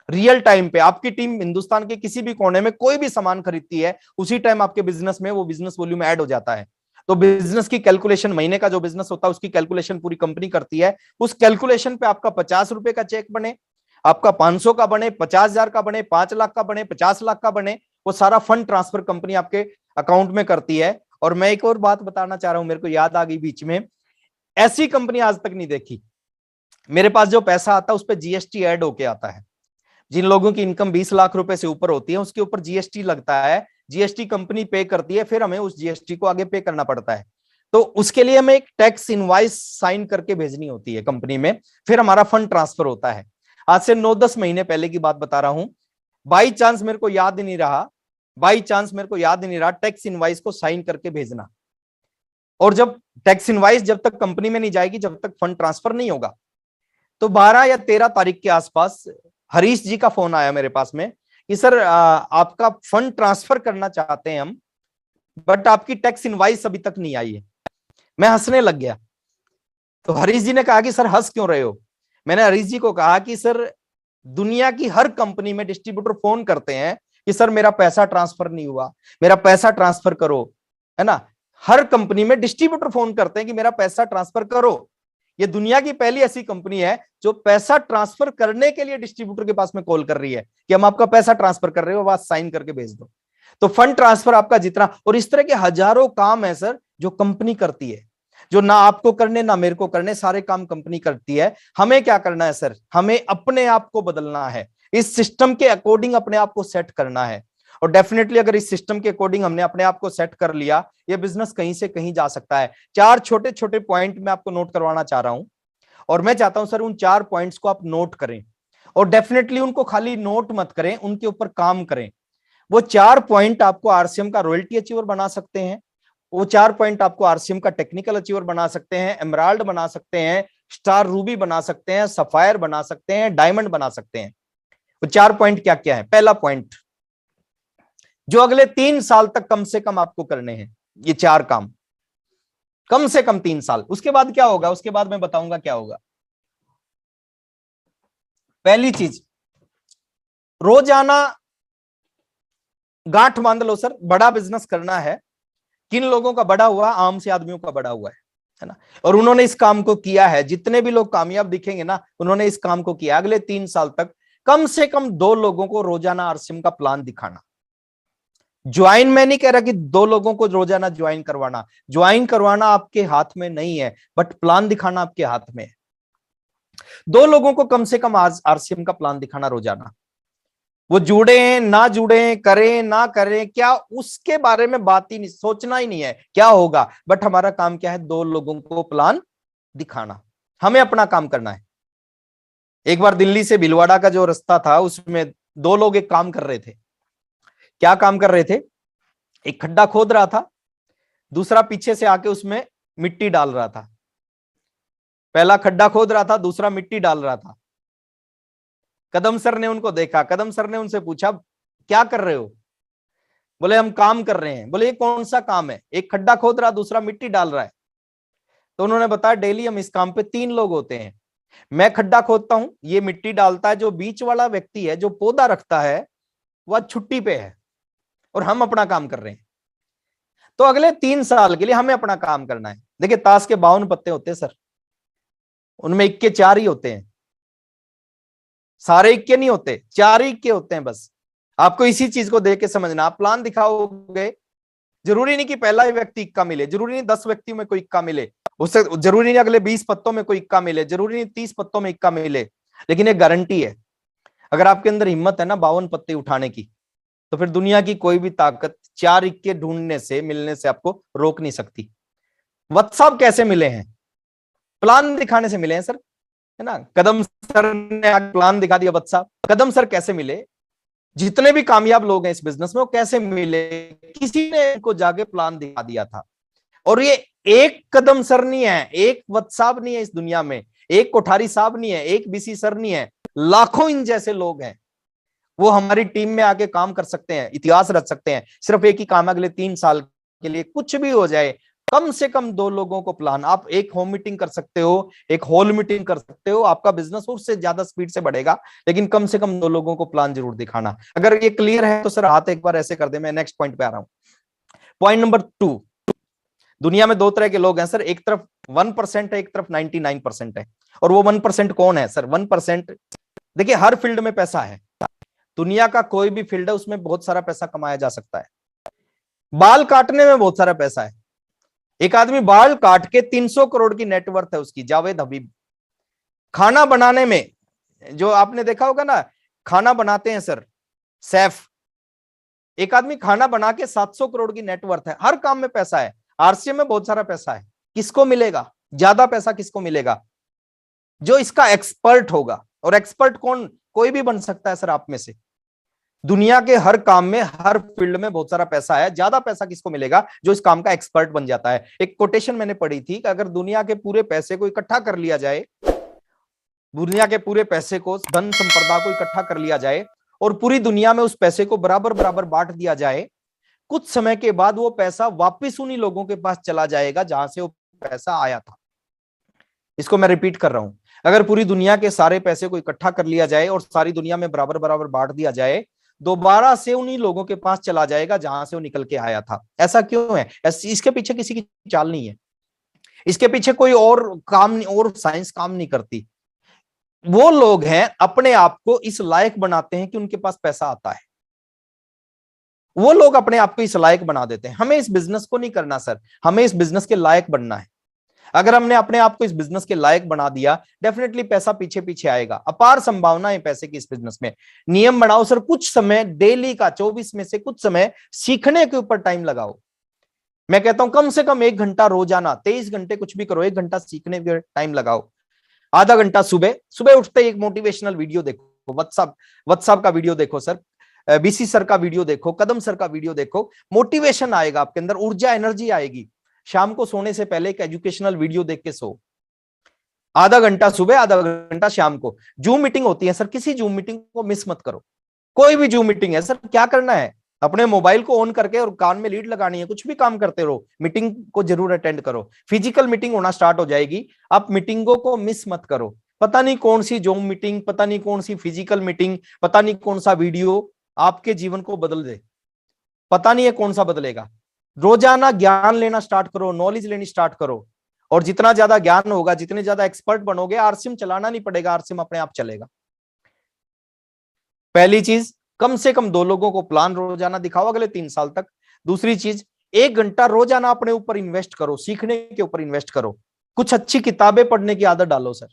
रियल टाइम पे आपकी टीम हिंदुस्तान के किसी भी कोने में कोई भी सामान खरीदती है, उसी टाइम आपके बिजनेस में वो बिजनेस वॉल्यूम ऐड हो जाता है। तो बिजनेस की कैलकुलेशन, महीने का जो बिजनेस होता है उसकी कैलकुलेशन पूरी कंपनी करती है। उस कैलकुलेशन पे आपका 50 रुपए का चेक बने, आपका 500 का बने, 50,000 का बने, 5 लाख का बने, 50 लाख का बने, वो सारा फंड ट्रांसफर कंपनी आपके अकाउंट में करती है। और मैं एक और बात बताना चाह रहा हूं, मेरे को याद आ गई बीच में, ऐसी कंपनी आज तक नहीं देखी। मेरे पास जो पैसा आता है उस पर जीएसटी ऐड होके आता है। जिन लोगों की इनकम 20 लाख रुपए से ऊपर होती है उसके ऊपर जीएसटी लगता है, जीएसटी कंपनी पे करती है, फिर हमें उस जीएसटी को आगे पे करना पड़ता है। तो उसके लिए हमें एक टैक्स इनवॉइस साइन करके भेजनी होती है कंपनी में, फिर हमारा फंड ट्रांसफर होता है। आज से 9-10 महीने पहले की बात बता रहा हूं, बाई चांस मेरे को याद ही नहीं रहा टैक्स इनवॉइस को साइन करके भेजना। और जब टैक्स इनवॉइस जब तक कंपनी में नहीं जाएगी, जब तक फंड ट्रांसफर नहीं होगा, तो 12 या 13 तारीख के आसपास हरीश जी का फोन आया मेरे पास में कि सर आपका फंड ट्रांसफर करना चाहते हैं हम, बट आपकी टैक्स इनवॉइस अभी तक नहीं आई है। मैं हंसने लग गया। तो हरीश जी ने कहा कि सर हंस क्यों रहे हो? मैंने हरीश जी को कहा कि सर दुनिया की हर कंपनी में डिस्ट्रीब्यूटर फोन करते हैं कि सर मेरा पैसा ट्रांसफर नहीं हुआ, मेरा पैसा ट्रांसफर करो, है ना। हर कंपनी में डिस्ट्रीब्यूटर फोन करते हैं कि मेरा पैसा ट्रांसफर करो। ये दुनिया की पहली ऐसी कंपनी है जो पैसा ट्रांसफर करने के लिए डिस्ट्रीब्यूटर के पास में कॉल कर रही है कि हम आपका पैसा ट्रांसफर कर रहे हो, बस साइन करके भेज दो। तो फंड ट्रांसफर आपका जितना, और इस तरह के हजारों काम है सर जो कंपनी करती है, जो ना आपको करने ना मेरे को करने, सारे काम कंपनी करती है। हमें क्या करना है सर? हमें अपने आप को बदलना है, इस सिस्टम के अकॉर्डिंग अपने आप को सेट करना है। और डेफिनेटली अगर इस सिस्टम के अकॉर्डिंग हमने अपने आप को सेट कर लिया, ये बिजनेस कहीं से कहीं जा सकता है। 4 छोटे छोटे पॉइंट मैं आपको नोट करवाना चाह रहा हूं, और मैं चाहता हूं सर उन 4 पॉइंट्स को आप नोट करें, और डेफिनेटली उनको खाली नोट मत करें, उनके ऊपर काम करें। वो 4 पॉइंट आपको आरसीएम का रॉयल्टी अचीवर बना सकते हैं, वो 4 पॉइंट आपको आरसीएम का टेक्निकल अचीवर बना सकते हैं, एमराल्ड बना सकते हैं, स्टार रूबी बना सकते हैं, सफायर बना सकते हैं, डायमंड बना सकते हैं। वो 4 पॉइंट क्या क्या है? पहला पॉइंट, जो अगले 3 साल तक कम से कम आपको करने हैं, ये 4 काम कम से कम 3 साल। उसके बाद क्या होगा, उसके बाद मैं बताऊंगा क्या होगा। पहली चीज, रोजाना गांठ बांध लो सर, बड़ा बिजनेस करना है। किन लोगों का बड़ा हुआ? आम से आदमियों का बड़ा हुआ है ना। और उन्होंने इस काम को किया है। जितने भी लोग कामयाब दिखेंगे ना, उन्होंने इस काम को किया। अगले 3 साल तक कम से कम 2 लोगों को रोजाना आरसीएम का प्लान दिखाना। ज्वाइन मैं नहीं कह रहा कि 2 लोगों को रोजाना ज्वाइन करवाना आपके हाथ में नहीं है, बट प्लान दिखाना आपके हाथ में है। 2 लोगों को कम से कम आरसीएम का प्लान दिखाना रोजाना। वो जुड़े ना जुड़े, करें ना करें, क्या उसके बारे में बात ही नहीं, सोचना ही नहीं है क्या होगा, बट हमारा काम क्या है? 2 लोगों को प्लान दिखाना। हमें अपना काम करना है। एक बार दिल्ली से भीलवाड़ा का जो रास्ता था, उसमें 2 लोग एक काम कर रहे थे। क्या काम कर रहे थे? एक खड्डा खोद रहा था, दूसरा पीछे से आके उसमें मिट्टी डाल रहा था। पहला खड्डा खोद रहा था, दूसरा मिट्टी डाल रहा था। कदम सर ने उनको देखा, कदम सर ने उनसे पूछा क्या कर रहे हो? बोले हम काम कर रहे हैं। बोले ये कौन सा काम है? एक खड्डा खोद रहा, दूसरा मिट्टी डाल रहा है। तो उन्होंने बताया डेली हम इस काम पे 3 लोग होते हैं। मैं खड्डा खोदता हूं, ये मिट्टी डालता है, जो बीच वाला व्यक्ति है, जो पौधा रखता है, वह छुट्टी पे है, और हम अपना काम कर रहे हैं। तो अगले 3 साल के लिए हमें अपना काम करना है। देखिए ताश के 52 पत्ते होते हैं सर, उनमें इक्के 4 ही होते हैं। सारे इक्के नहीं होते, 4 ही इक्के होते हैं बस। आपको इसी चीज को देख के समझना। आप प्लान दिखाओगे, जरूरी नहीं कि पहला ही व्यक्ति इक्का मिले, जरूरी नहीं 10 व्यक्तियों में कोई इक्का मिले, उससे जरूरी नहीं अगले 20 पत्तों में कोई इक्का मिले, जरूरी नहीं 30 पत्तों में इक्का मिले, लेकिन एक गारंटी है, अगर आपके अंदर हिम्मत है ना 52 पत्ते उठाने की, तो फिर दुनिया की कोई भी ताकत 4 इक्के ढूंढने से, मिलने से आपको रोक नहीं सकती। वत्स साहब कैसे मिले हैं? प्लान दिखाने से मिले हैं सर, है ना। कदम सर ने प्लान दिखा दिया। वत्स साहब, कदम सर कैसे मिले? जितने भी कामयाब लोग हैं इस बिजनेस में, वो कैसे मिले? किसी ने इनको जाके प्लान दिखा दिया था। और ये एक कदम सर नहीं है, एक वत्स साहब नहीं है इस दुनिया में, एक कोठारी साहब नहीं है, एक बीसी सर नहीं है, लाखों इन जैसे लोग हैं। वो हमारी टीम में आके काम कर सकते हैं, इतिहास रच सकते हैं। सिर्फ एक ही काम है, अगले 3 साल के लिए कुछ भी हो जाए, कम से कम 2 लोगों को प्लान। आप एक होम मीटिंग कर सकते हो, एक हॉल मीटिंग कर सकते हो, आपका बिजनेस उससे ज्यादा स्पीड से बढ़ेगा, लेकिन कम से कम 2 लोगों को प्लान जरूर दिखाना। अगर ये क्लियर है तो सर हाथ एक बार ऐसे कर दे। मैं नेक्स्ट पॉइंट पे आ रहा हूं। पॉइंट नंबर 2, दुनिया में 2 तरह के लोग हैं सर, एक तरफ 1% है, एक तरफ 99% है। और वो 1% कौन है सर? 1%, देखिए हर फील्ड में पैसा है, दुनिया का कोई भी फील्ड है उसमें बहुत सारा पैसा कमाया जा सकता है। बाल काटने में बहुत सारा पैसा है। एक आदमी बाल काट के 300 करोड़ की नेटवर्थ है उसकी, जावेद हबीब। खाना बनाने में, जो आपने देखा होगा ना, खाना बनाते हैं सर शेफ, एक आदमी खाना बना के 700 करोड़ की नेटवर्थ है। हर काम में पैसा है। आरसीएम में बहुत सारा पैसा है, किसको मिलेगा ज्यादा पैसा? किसको मिलेगा? जो इसका एक्सपर्ट होगा। और एक्सपर्ट कौन? कोई भी बन सकता है सर आप में से। दुनिया के हर काम में, हर फील्ड में बहुत सारा पैसा है। ज्यादा पैसा किसको मिलेगा? जो इस काम का एक्सपर्ट बन जाता है। एक कोटेशन मैंने पढ़ी थी कि अगर दुनिया के पूरे पैसे को इकट्ठा कर लिया जाए, दुनिया के पूरे पैसे को, धन संपदा को इकट्ठा कर लिया जाए और पूरी दुनिया में उस पैसे को बराबर बराबर बांट दिया जाए, कुछ समय के बाद वो पैसा वापिस उन्हीं लोगों के पास चला जाएगा जहां से वो पैसा आया था। इसको मैं रिपीट कर रहा हूं, अगर पूरी दुनिया के सारे पैसे को इकट्ठा कर लिया जाए और सारी दुनिया में बराबर बराबर बांट दिया जाए, दोबारा से उन्हीं लोगों के पास चला जाएगा जहां से वो निकल के आया था। ऐसा क्यों है? इसके पीछे किसी की चाल नहीं है, इसके पीछे कोई और काम नहीं, और साइंस काम नहीं करती। वो लोग हैं अपने आप को इस लायक बनाते हैं कि उनके पास पैसा आता है। वो लोग अपने आप को इस लायक बना देते हैं। हमें इस बिजनेस को नहीं करना सर, हमें इस बिजनेस के लायक बनना है। अगर हमने अपने आप को इस बिजनेस के लायक बना दिया, डेफिनेटली पैसा पीछे पीछे आएगा। अपार संभावना है पैसे की इस बिजनेस में। नियम बनाओ सर, कुछ समय डेली का 24 में से कुछ समय सीखने के ऊपर टाइम लगाओ। मैं कहता हूं कम से कम 1 घंटा रोजाना, 23 घंटे कुछ भी करो, 1 घंटा सीखने के टाइम लगाओ। आधा घंटा सुबह सुबह उठते एक मोटिवेशनल वीडियो देखो, व्हाट्सएप का वीडियो देखो सर, बीसी सर का वीडियो देखो, कदम सर का वीडियो देखो, मोटिवेशन आएगा आपके अंदर, ऊर्जा एनर्जी आएगी। शाम को सोने से पहले एक एजुकेशनल वीडियो देख के सो। आधा घंटा सुबह, आधा घंटा शाम को। जूम मीटिंग होती है सर, किसी जूम मीटिंग को मिस मत करो। कोई भी जूम मीटिंग है सर, क्या करना है? अपने मोबाइल को ऑन करके और कान में लीड लगानी है, कुछ भी काम करते रहो, मीटिंग को जरूर अटेंड करो। फिजिकल मीटिंग होना स्टार्ट हो जाएगी, आप मीटिंगों को मिस मत करो। पता नहीं कौन सी जूम मीटिंग, पता नहीं कौन सी फिजिकल मीटिंग, पता नहीं कौन सा वीडियो आपके जीवन को बदल दे, पता नहीं है कौन सा बदलेगा। रोजाना ज्ञान लेना स्टार्ट करो, नॉलेज लेनी स्टार्ट करो, और जितना ज्यादा ज्ञान होगा, जितने ज्यादा एक्सपर्ट बनोगे, आरसीएम चलाना नहीं पड़ेगा, आरसीएम अपने आप चलेगा। पहली चीज, कम से कम 2 लोगों को प्लान रोजाना दिखाओ अगले 3 साल तक। दूसरी चीज, 1 घंटा रोजाना अपने ऊपर इन्वेस्ट करो, सीखने के ऊपर इन्वेस्ट करो। कुछ अच्छी किताबें पढ़ने की आदत डालो सर।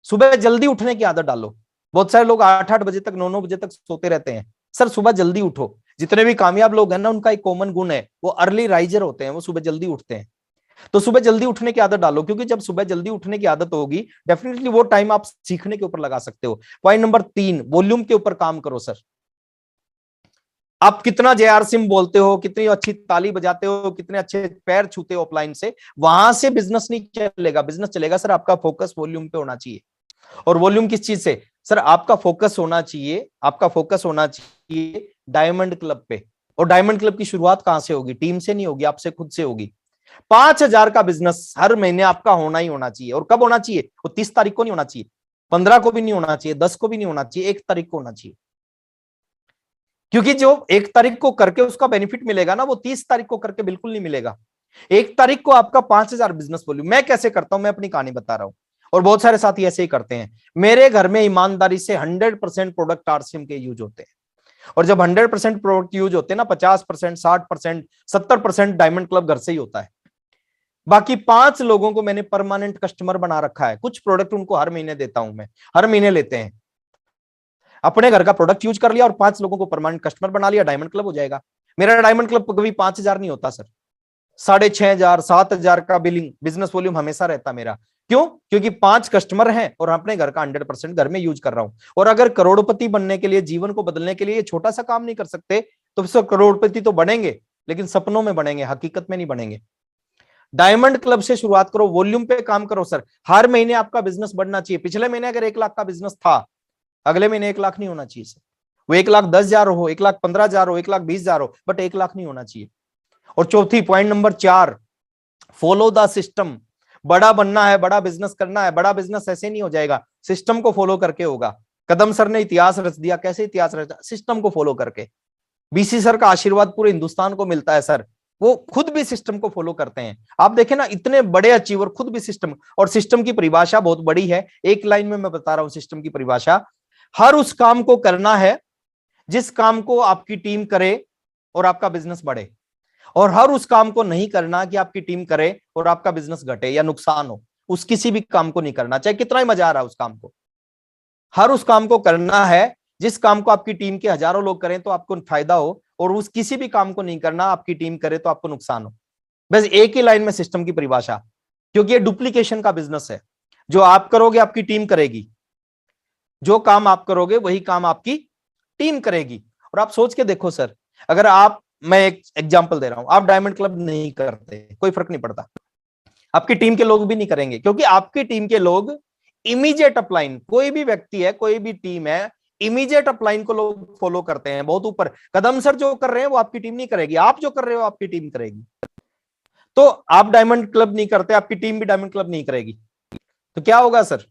सुबह जल्दी उठने की आदत डालो। बहुत सारे लोग 8-8 बजे तक, 9-9 बजे तक सोते रहते हैं। सर सुबह जल्दी उठो। जितने भी कामयाब लोग हैं ना, उनका एक कॉमन गुण है, वो अर्ली राइजर होते हैं, वो सुबह जल्दी उठते हैं। तो सुबह जल्दी उठने की आदत डालो, क्योंकि जब सुबह जल्दी उठने की आदत होगी, डेफिनेटली वो टाइम आप सीखने के ऊपर लगा सकते हो। पॉइंट नंबर 3, वॉल्यूम के ऊपर काम करो सर। आप कितना जेआर सिम बोलते हो, कितनी अच्छी ताली बजाते हो, कितने अच्छे पैर छूते हो अपलाइन से, वहां से बिजनेस नहीं चलेगा। बिजनेस चलेगा सर, आपका फोकस वॉल्यूम पे होना चाहिए। और वॉल्यूम किस चीज से? सर आपका फोकस होना चाहिए, आपका फोकस होना चाहिए डायमंड क्लब पे। और डायमंड क्लब की शुरुआत कहां से होगी? टीम से नहीं होगी, आपसे खुद से होगी। 5,000 का बिजनेस हर महीने आपका होना ही होना चाहिए। और कब होना चाहिए? वो 30 तारीख को नहीं होना चाहिए, 15 को भी नहीं होना चाहिए, 10 को भी नहीं होना चाहिए, 1 तारीख को होना चाहिए। क्योंकि जो 1 तारीख को करके उसका बेनिफिट मिलेगा ना, वो 30 तारीख को करके बिल्कुल नहीं मिलेगा। 1 तारीख को आपका 5,000 बिजनेस वॉल्यूम। मैं कैसे करता हूं, मैं अपनी कहानी बता रहा हूं, और बहुत सारे साथी ऐसे ही करते हैं। मेरे घर में ईमानदारी से 100% प्रोडक्ट आरसीएम के यूज होते हैं। और जब 100% प्रोडक्ट यूज होते हैं ना, 50%, 60%, 70% डायमंड क्लब घर से ही होता है। बाकी 5 लोगों को मैंने परमानेंट कस्टमर बना रखा है। कुछ प्रोडक्ट उनको हर महीने देता हूं मैं, हर महीने लेते हैं। अपने घर का प्रोडक्ट यूज कर लिया और 5 लोगों को परमानेंट कस्टमर बना लिया, डायमंड क्लब हो जाएगा। मेरा डायमंड क्लब कभी 5,000 नहीं होता सर, 6,500, 7,000 का बिलिंग बिजनेस वॉल्यूम हमेशा रहता मेरा। क्यों? क्योंकि 5 कस्टमर हैं और अपने घर का 100% घर में यूज कर रहा हूं। और अगर करोड़पति बनने के लिए, जीवन को बदलने के लिए ये छोटा सा काम नहीं कर सकते, तो फिर करोड़पति तो बनेंगे, लेकिन सपनों में बनेंगे, हकीकत में नहीं बनेंगे। डायमंड क्लब से शुरुआत करो, वॉल्यूम पे काम करो सर। हर महीने आपका बिजनेस बढ़ना चाहिए। पिछले महीने अगर 1 लाख का बिजनेस था, अगले महीने 1 लाख नहीं होना चाहिए सर। वो 1,10,000 हो, 1,15,000 हो, 1,20,000 हो, बट 1 लाख नहीं होना चाहिए। और चौथी, point number 4, follow the system. बड़ा बनना है, बड़ा बिजनेस करना है, बड़ा बिजनेस ऐसे नहीं हो जाएगा, सिस्टम को फॉलो करके होगा। कदम सर ने इतिहास रच दिया। कैसे इतिहास रचा? सिस्टम को फॉलो करके। बीसी सर का आशीर्वाद पूरे हिंदुस्तान को मिलता है सर, वो खुद भी सिस्टम को फॉलो करते हैं। आप देखें ना, इतने बड़े अचीवर खुद भी सिस्टम। और सिस्टम की परिभाषा बहुत बड़ी है, एक लाइन में मैं बता रहा हूं सिस्टम की परिभाषा। हर उस काम को करना है जिस काम को आपकी टीम करे और आपका बिजनेस बढ़े, और हर उस काम को नहीं करना कि आपकी टीम करे और आपका बिजनेस घटे या नुकसान हो। उस किसी भी काम को नहीं करना, चाहे कितना ही मजा आ रहा है उस काम को। हर उस काम को करना है जिस काम को आपकी टीम के हजारों लोग करें तो आपको फायदा हो, और उस किसी भी काम को नहीं करना आपकी टीम करे तो आपको नुकसान हो। बस एक ही लाइन में सिस्टम की परिभाषा, क्योंकि ये डुप्लीकेशन का बिजनेस है। जो आप करोगे आपकी टीम करेगी, जो काम आप करोगे वही काम आपकी टीम करेगी। और आप सोच के देखो सर, अगर आप, मैं एक एग्जांपल दे रहा हूं, आप डायमंड क्लब नहीं करते, कोई फर्क नहीं पड़ता, आपकी टीम के लोग भी नहीं करेंगे, क्योंकि आपकी टीम के लोग इमीडिएट अपलाइन, कोई भी व्यक्ति है, कोई भी टीम है, इमीडिएट अपलाइन को लोग फॉलो करते हैं बहुत ऊपर। कदम सर जो कर रहे हैं वो आपकी टीम नहीं करेगी, आप जो कर रहे हो आपकी टीम करेगी। तो आप डायमंड क्लब नहीं करते, आपकी टीम भी डायमंड क्लब नहीं करेगी, तो क्या होगा सर?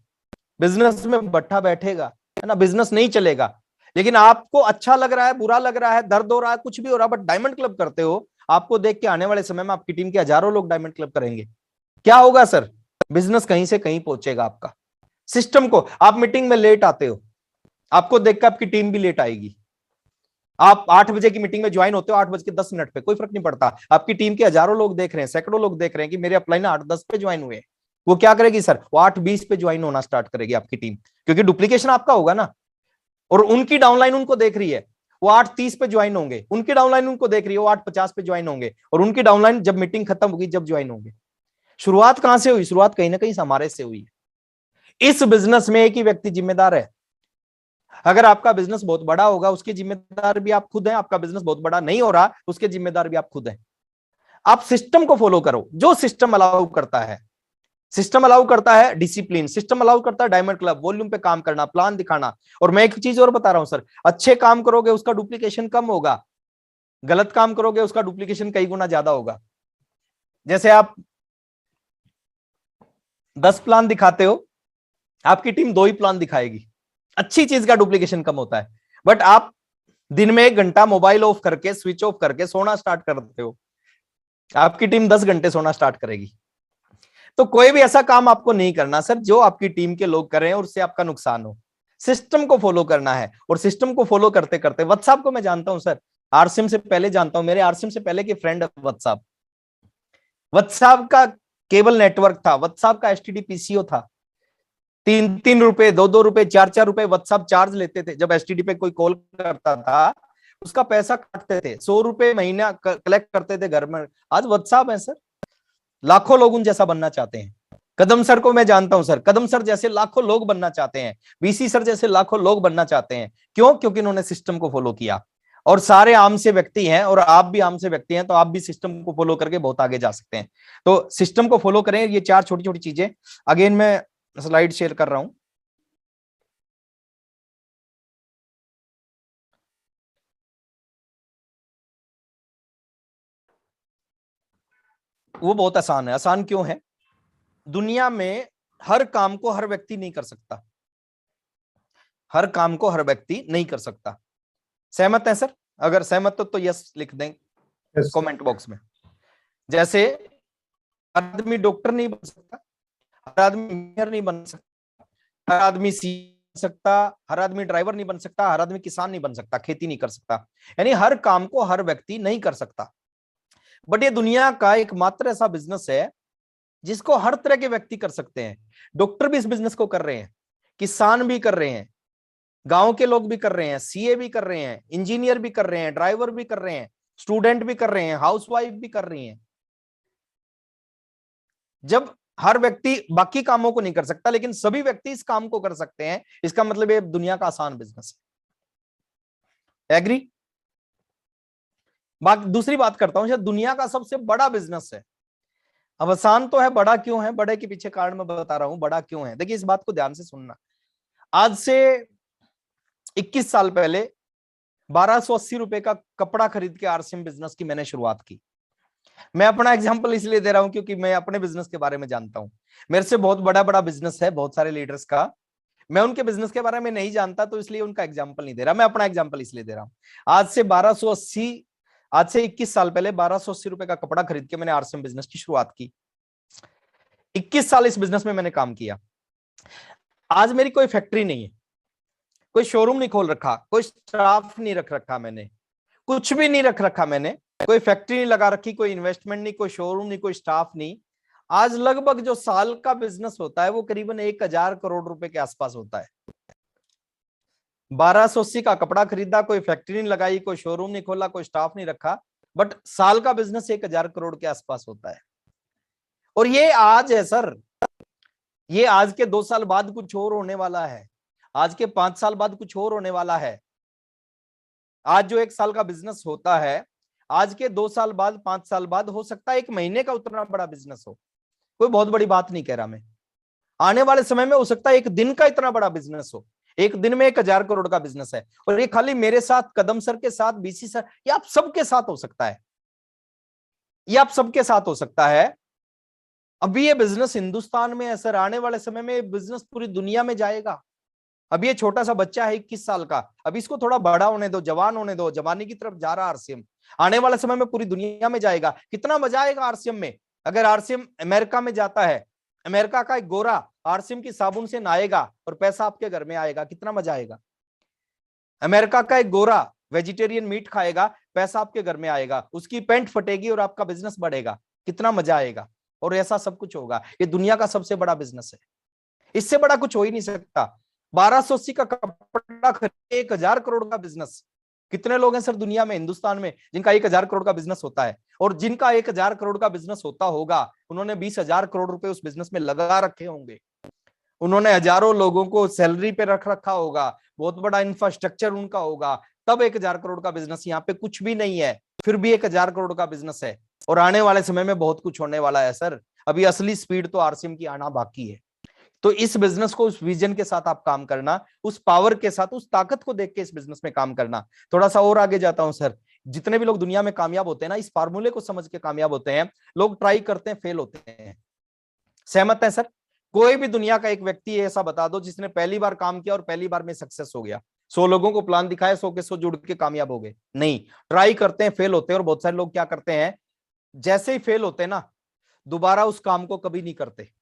बिजनेस में बट्टा बैठेगा, है ना, बिजनेस नहीं चलेगा। लेकिन आपको अच्छा लग रहा है, बुरा लग रहा है, दर्द हो रहा है, कुछ भी हो रहा है, बट डायमंड क्लब करते हो, आपको देख के आने वाले समय में आपकी टीम के हजारों लोग डायमंड क्लब करेंगे। क्या होगा सर? बिजनेस कहीं से कहीं पहुंचेगा आपका। सिस्टम को, आप मीटिंग में लेट आते हो, आपको देखकर आपकी टीम भी लेट आएगी। आप 8 बजे की मीटिंग में ज्वाइन होते हो 8:10 पे, कोई फर्क नहीं पड़ता, आपकी टीम के हजारों लोग देख रहे हैं, सैकड़ों लोग देख रहे हैं कि मेरे अपलाइन 8:10 पे ज्वाइन हुए। वो क्या करेगी सर? वो 8:20 पे ज्वाइन होना स्टार्ट करेगी आपकी टीम, क्योंकि डुप्लीकेशन आपका होगा ना। और उनकी डाउनलाइन उनको देख रही है, वो 8:30 पे ज्वाइन होंगे, उनकी डाउनलाइन उनको देख रही है, वो 8:50 पे ज्वाइन होंगे, और उनकी डाउनलाइन जब मीटिंग खत्म होगी जब ज्वाइन होंगे। शुरुआत कहां से हुई? शुरुआत कहीं ना कहीं हमारे से हुई है। इस बिजनेस में एक ही व्यक्ति जिम्मेदार है। अगर आपका बिजनेस बहुत बड़ा होगा उसके जिम्मेदार भी आप खुद हैं, आपका बिजनेस बहुत बड़ा नहीं हो रहा उसके जिम्मेदार भी आप खुद हैं। आप सिस्टम को फॉलो करो, जो सिस्टम अलाउ करता है। सिस्टम अलाउ करता है डिसिप्लिन, सिस्टम अलाउ करता है डायमंड क्लब, वॉल्यूम पे काम करना, प्लान दिखाना। और मैं एक चीज और बता रहा हूं सर, अच्छे काम करोगे उसका डुप्लीकेशन कम होगा, गलत काम करोगे उसका डुप्लीकेशन कई गुना ज्यादा होगा। जैसे आप 10 प्लान दिखाते हो, आपकी टीम 2 ही प्लान दिखाएगी, अच्छी चीज का डुप्लीकेशन कम होता है। बट आप दिन में 1 घंटा मोबाइल ऑफ करके, स्विच ऑफ करके सोना स्टार्ट कर देते हो, आपकी टीम 10 घंटे सोना स्टार्ट करेगी। तो कोई भी ऐसा काम आपको नहीं करना सर जो आपकी टीम के लोग करें और उससे आपका नुकसान हो। सिस्टम को फॉलो करना है, और सिस्टम को फॉलो करते करते, व्हाट्सएप को मैं जानता हूं सर, आरसीएम से पहले जानता हूं, मेरे आरसीएम से पहले के फ्रेंड व्हाट्सएप। व्हाट्सएप का केबल नेटवर्क था, व्हाट्सएप का एसटीडी पीसीओ था, 3-3 रुपए, 2-2 रुपए, 4-4 रुपए व्हाट्सएप चार्ज लेते थे। जब एसटीडी पे कोई कॉल करता था उसका पैसा काटते थे, 100 रुपए महीना कलेक्ट करते थे घर में। आज व्हाट्सएप है सर, लाखों लोग उन जैसा बनना चाहते हैं। कदम सर को मैं जानता हूं सर, कदम सर जैसे लाखों लोग बनना चाहते हैं, वीसी सर जैसे लाखों लोग बनना चाहते हैं। क्यों? क्योंकि उन्होंने सिस्टम को फॉलो किया। और सारे आम से व्यक्ति हैं, और आप भी आम से व्यक्ति हैं, तो आप भी सिस्टम को फॉलो करके बहुत आगे जा सकते हैं। तो सिस्टम को फॉलो करें। ये 4 छोटी छोटी चीजें, अगेन मैं स्लाइड शेयर कर रहा हूं। वो बहुत आसान है। आसान क्यों है? दुनिया में हर काम को हर व्यक्ति नहीं कर सकता, हर काम को हर व्यक्ति नहीं कर सकता। सहमत है सर? अगर सहमत तो यस लिख दें कमेंट बॉक्स में। जैसे हर आदमी डॉक्टर नहीं बन सकता, हर आदमी इंजीनियर नहीं बन सकता, हर आदमी सी बन सकता, हर आदमी ड्राइवर नहीं बन सकता, हर आदमी किसान नहीं बन सकता, खेती नहीं कर सकता। यानी हर काम को हर व्यक्ति नहीं कर सकता। बट ये दुनिया का एकमात्र ऐसा बिजनेस है जिसको हर तरह के व्यक्ति कर सकते हैं। डॉक्टर भी इस बिजनेस को कर रहे हैं, किसान भी कर रहे हैं, गांव के लोग भी कर रहे हैं, सीए भी कर रहे हैं, इंजीनियर भी कर रहे हैं, ड्राइवर भी कर रहे हैं, स्टूडेंट भी कर रहे हैं, हाउसवाइफ भी कर रही हैं। जब हर व्यक्ति बाकी कामों को नहीं कर सकता लेकिन सभी व्यक्ति इस काम को कर सकते हैं, इसका मतलब ये दुनिया का आसान बिजनेस है। एग्री? दूसरी बात करता हूं, शायद दुनिया का सबसे बड़ा बिजनेस है। अब आसान तो है, बड़ा क्यों है? बड़े के पीछे कारण मैं बता रहा हूं, बड़ा क्यों है। देखिए इस बात को ध्यान से सुनना। आज से 21 साल पहले 1280 रुपए का कपड़ा खरीद के आरसीएम बिजनेस की मैंने शुरुआत की। मैं अपना एग्जांपल इसलिए दे रहा हूं क्योंकि मैं अपने बिजनेस के बारे में जानता हूं। मेरे से बहुत बड़ा बड़ा बिजनेस है बहुत सारे लीडर्स का, मैं उनके बिजनेस के बारे में नहीं जानता तो इसलिए उनका एग्जांपल नहीं दे रहा, मैं अपना एग्जांपल इसलिए दे रहा हूं। आज से 21 साल पहले 1280 रुपए का कपड़ा खरीद के मैंने आरसीएम बिजनेस की शुरुआत की। 21 साल इस बिजनेस में मैंने काम किया। आज मेरी कोई फैक्ट्री नहीं है, कोई शोरूम नहीं खोल रखा, कोई स्टाफ नहीं रख रखा, मैंने कुछ भी नहीं रख रखा, मैंने कोई फैक्ट्री नहीं लगा रखी, कोई इन्वेस्टमेंट नहीं, कोई शोरूम नहीं, कोई स्टाफ नहीं। आज लगभग जो साल का बिजनेस होता है वो करीबन 1000 करोड़ रुपए के आसपास होता है। 1280 का कपड़ा खरीदा, कोई फैक्ट्री नहीं लगाई, कोई शोरूम नहीं खोला, कोई स्टाफ नहीं रखा, बट साल का बिजनेस 1,000 करोड़ के आसपास होता है। और ये आज है सर, ये आज के 2 साल बाद कुछ और होने वाला है, आज के 5 साल बाद कुछ और होने वाला है। आज जो 1 साल का बिजनेस होता है, आज के 2 साल बाद 5 साल बाद हो सकता है 1 महीने का उतना बड़ा बिजनेस हो। कोई बहुत बड़ी बात नहीं कह रहा मैं। आने वाले समय में हो सकता है 1 दिन का इतना बड़ा बिजनेस हो, 1 दिन में 1,000 करोड़ का बिजनेस है। और ये खाली मेरे साथ, कदम सर के साथ, बीसी सर, ये आप सबके साथ हो सकता है, ये आप सबके साथ हो सकता है। अभी ये बिजनेस हिंदुस्तान में है सर, आने वाले समय में ये बिजनेस पूरी दुनिया में जाएगा। अभी ये छोटा सा बच्चा है 21 साल का, अभी इसको थोड़ा बड़ा होने दो, जवान होने दो, जवानी की तरफ जा रहा आरसीएम, आने वाले समय में पूरी दुनिया में जाएगा। कितना मजा आएगा आरसीएम में। अगर आरसीएम अमेरिका में जाता है, अमेरिका का एक गोरा आरसीएम की साबुन से नहाएगा और पैसा आपके घर में आएगा, कितना मजा आएगा। अमेरिका का एक गोरा वेजिटेरियन मीट खाएगा, पैसा आपके घर में आएगा, उसकी पैंट फटेगी और आपका बिजनेस बढ़ेगा, कितना मजा आएगा। और ऐसा सब कुछ होगा। ये दुनिया का सबसे बड़ा बिजनेस है, इससे बड़ा कुछ हो ही नहीं सकता। 1280 का कपड़ा खरीदे 1,000 करोड़ का बिजनेस। कितने लोग हैं सर दुनिया में, हिंदुस्तान में, जिनका 1,000 करोड़ का बिजनेस होता है? और जिनका 1,000 करोड़ का बिजनेस होता होगा, उन्होंने 20,000 करोड़ रुपए उस बिजनेस में लगा रखे होंगे, उन्होंने हजारों लोगों को सैलरी पे रख रखा होगा, बहुत बड़ा इंफ्रास्ट्रक्चर उनका होगा, तब 1,000 करोड़ का बिजनेस। यहाँ पे कुछ भी नहीं है, फिर भी 1,000 करोड़ का बिजनेस है। और आने वाले समय में बहुत कुछ होने वाला है सर। अभी असली स्पीड तो आरसीएम की आना बाकी है। तो इस बिजनेस को उस विजन के साथ आप काम करना, उस पावर के साथ, उस ताकत को देख के इस बिजनेस में काम करना। थोड़ा सा और आगे जाता हूं सर। जितने भी लोग दुनिया में कामयाब होते हैं ना, इस फार्मूले को समझ के कामयाब होते हैं। लोग ट्राई करते हैं, फेल होते हैं। सहमत है सर? कोई भी दुनिया का एक व्यक्ति ऐसा बता दो जिसने पहली बार काम किया और पहली बार में सक्सेस हो गया। 100 लोगों को प्लान दिखाया, 100 के 100 जुड़ के कामयाब हो गए? नहीं, ट्राई करते हैं, फेल होते हैं। और बहुत सारे लोग क्या करते हैं, जैसे ही फेल होते हैं ना, दोबारा उस काम को कभी नहीं करते।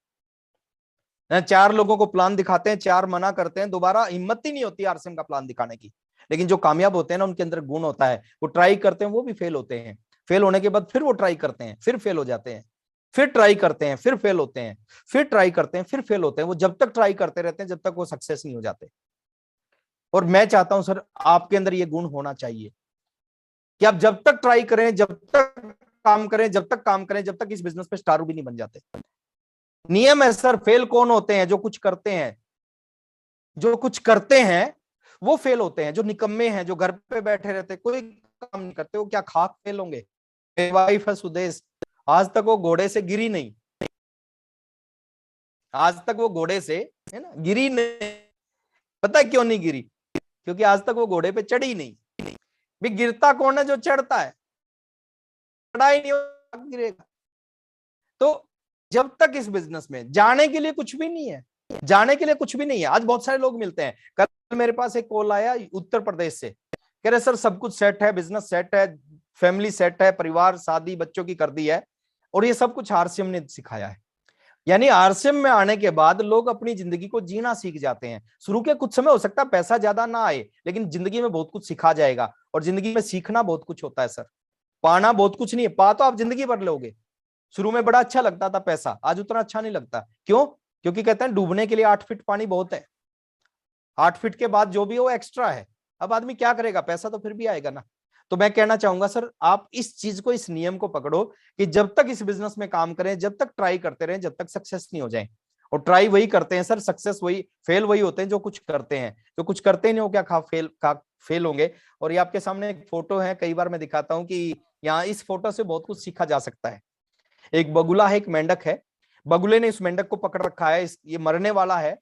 4 लोगों को प्लान दिखाते हैं, 4 मना करते हैं, दोबारा हिम्मत ही नहीं होती आरसीएम का प्लान दिखाने की। लेकिन जो कामयाब होते हैं ना, उनके अंदर गुण होता है, वो ट्राई करते हैं, वो भी फेल होते हैं। फेल होने के बाद फिर वो ट्राई करते हैं, फिर फेल हो जाते हैं, फिर ट्राई करते हैं, फिर फेल होते हैं, फिर ट्राई करते हैं, फिर फेल होते हैं। वो जब तक ट्राई करते रहते हैं, जब तक वो सक्सेस नहीं हो जाते। और मैं चाहता हूं सर, आपके अंदर ये गुण होना चाहिए कि आप जब तक ट्राई करें, जब तक काम करें, जब तक काम करें, जब तक इस बिजनेस पे स्टार भी नहीं बन जाते। नियम है सर। फेल कौन होते हैं? जो कुछ करते हैं, जो कुछ करते हैं वो फेल होते हैं। जो निकम्मे हैं, जो घर पे बैठे रहते, कोई काम नहीं करते, वो क्या खाक फेल होंगे? मेरी वाइफ है सुदेश, आज तक वो घोड़े से गिरी नहीं, आज तक वो घोड़े से, है ना, गिरी नहीं। पता है क्यों नहीं गिरी? क्योंकि आज तक वो घोड़े पे चढ़ी नहीं। भी गिरता कौन है? जो चढ़ता है। चढ़ा ही नहीं, गिरेगा। तो जब तक इस बिजनेस में जाने के लिए कुछ भी नहीं है, जाने के लिए कुछ भी नहीं है। आज बहुत सारे लोग मिलते हैं। कल मेरे पास एक कॉल आया उत्तर प्रदेश से, कह रहे सर सब कुछ सेट है, बिजनेस सेट है, फैमिली सेट है, परिवार, शादी, बच्चों की कर दी है, और ये सब कुछ आरसीएम ने सिखाया है। यानी आरसीएम में आने के बाद लोग अपनी जिंदगी को जीना सीख जाते हैं। शुरू के कुछ समय हो सकता है पैसा ज्यादा ना आए, लेकिन जिंदगी में बहुत कुछ सिखा जाएगा। और जिंदगी में सीखना बहुत कुछ होता है सर, पाना बहुत कुछ नहीं है। पा तो आप जिंदगी भर लोगे। शुरू में बड़ा अच्छा लगता था पैसा, आज उतना अच्छा नहीं लगता। क्यों? क्योंकि कहते हैं डूबने के लिए 8 फीट पानी बहुत है, 8 फीट के बाद जो भी हो एक्स्ट्रा है। अब आदमी क्या करेगा, पैसा तो फिर भी आएगा ना। तो मैं कहना चाहूंगा सर, आप इस चीज को, इस नियम को पकड़ो कि जब तक इस बिजनेस में काम करें, जब तक ट्राई करते रहें, जब तक सक्सेस नहीं हो जाए। और ट्राई वही करते हैं सर, सक्सेस वही, फेल वही होते हैं जो कुछ करते हैं। जो कुछ करते ही नहीं हो, क्या फेल होंगे। और ये आपके सामने एक फोटो है, कई बार मैं दिखाता हूँ कि यहाँ इस फोटो से बहुत कुछ सीखा जा सकता है। एक बगुला है, एक मेंढक है। बगुले ने इस मेंढक को पकड़ रखा है, ये मरने वाला है,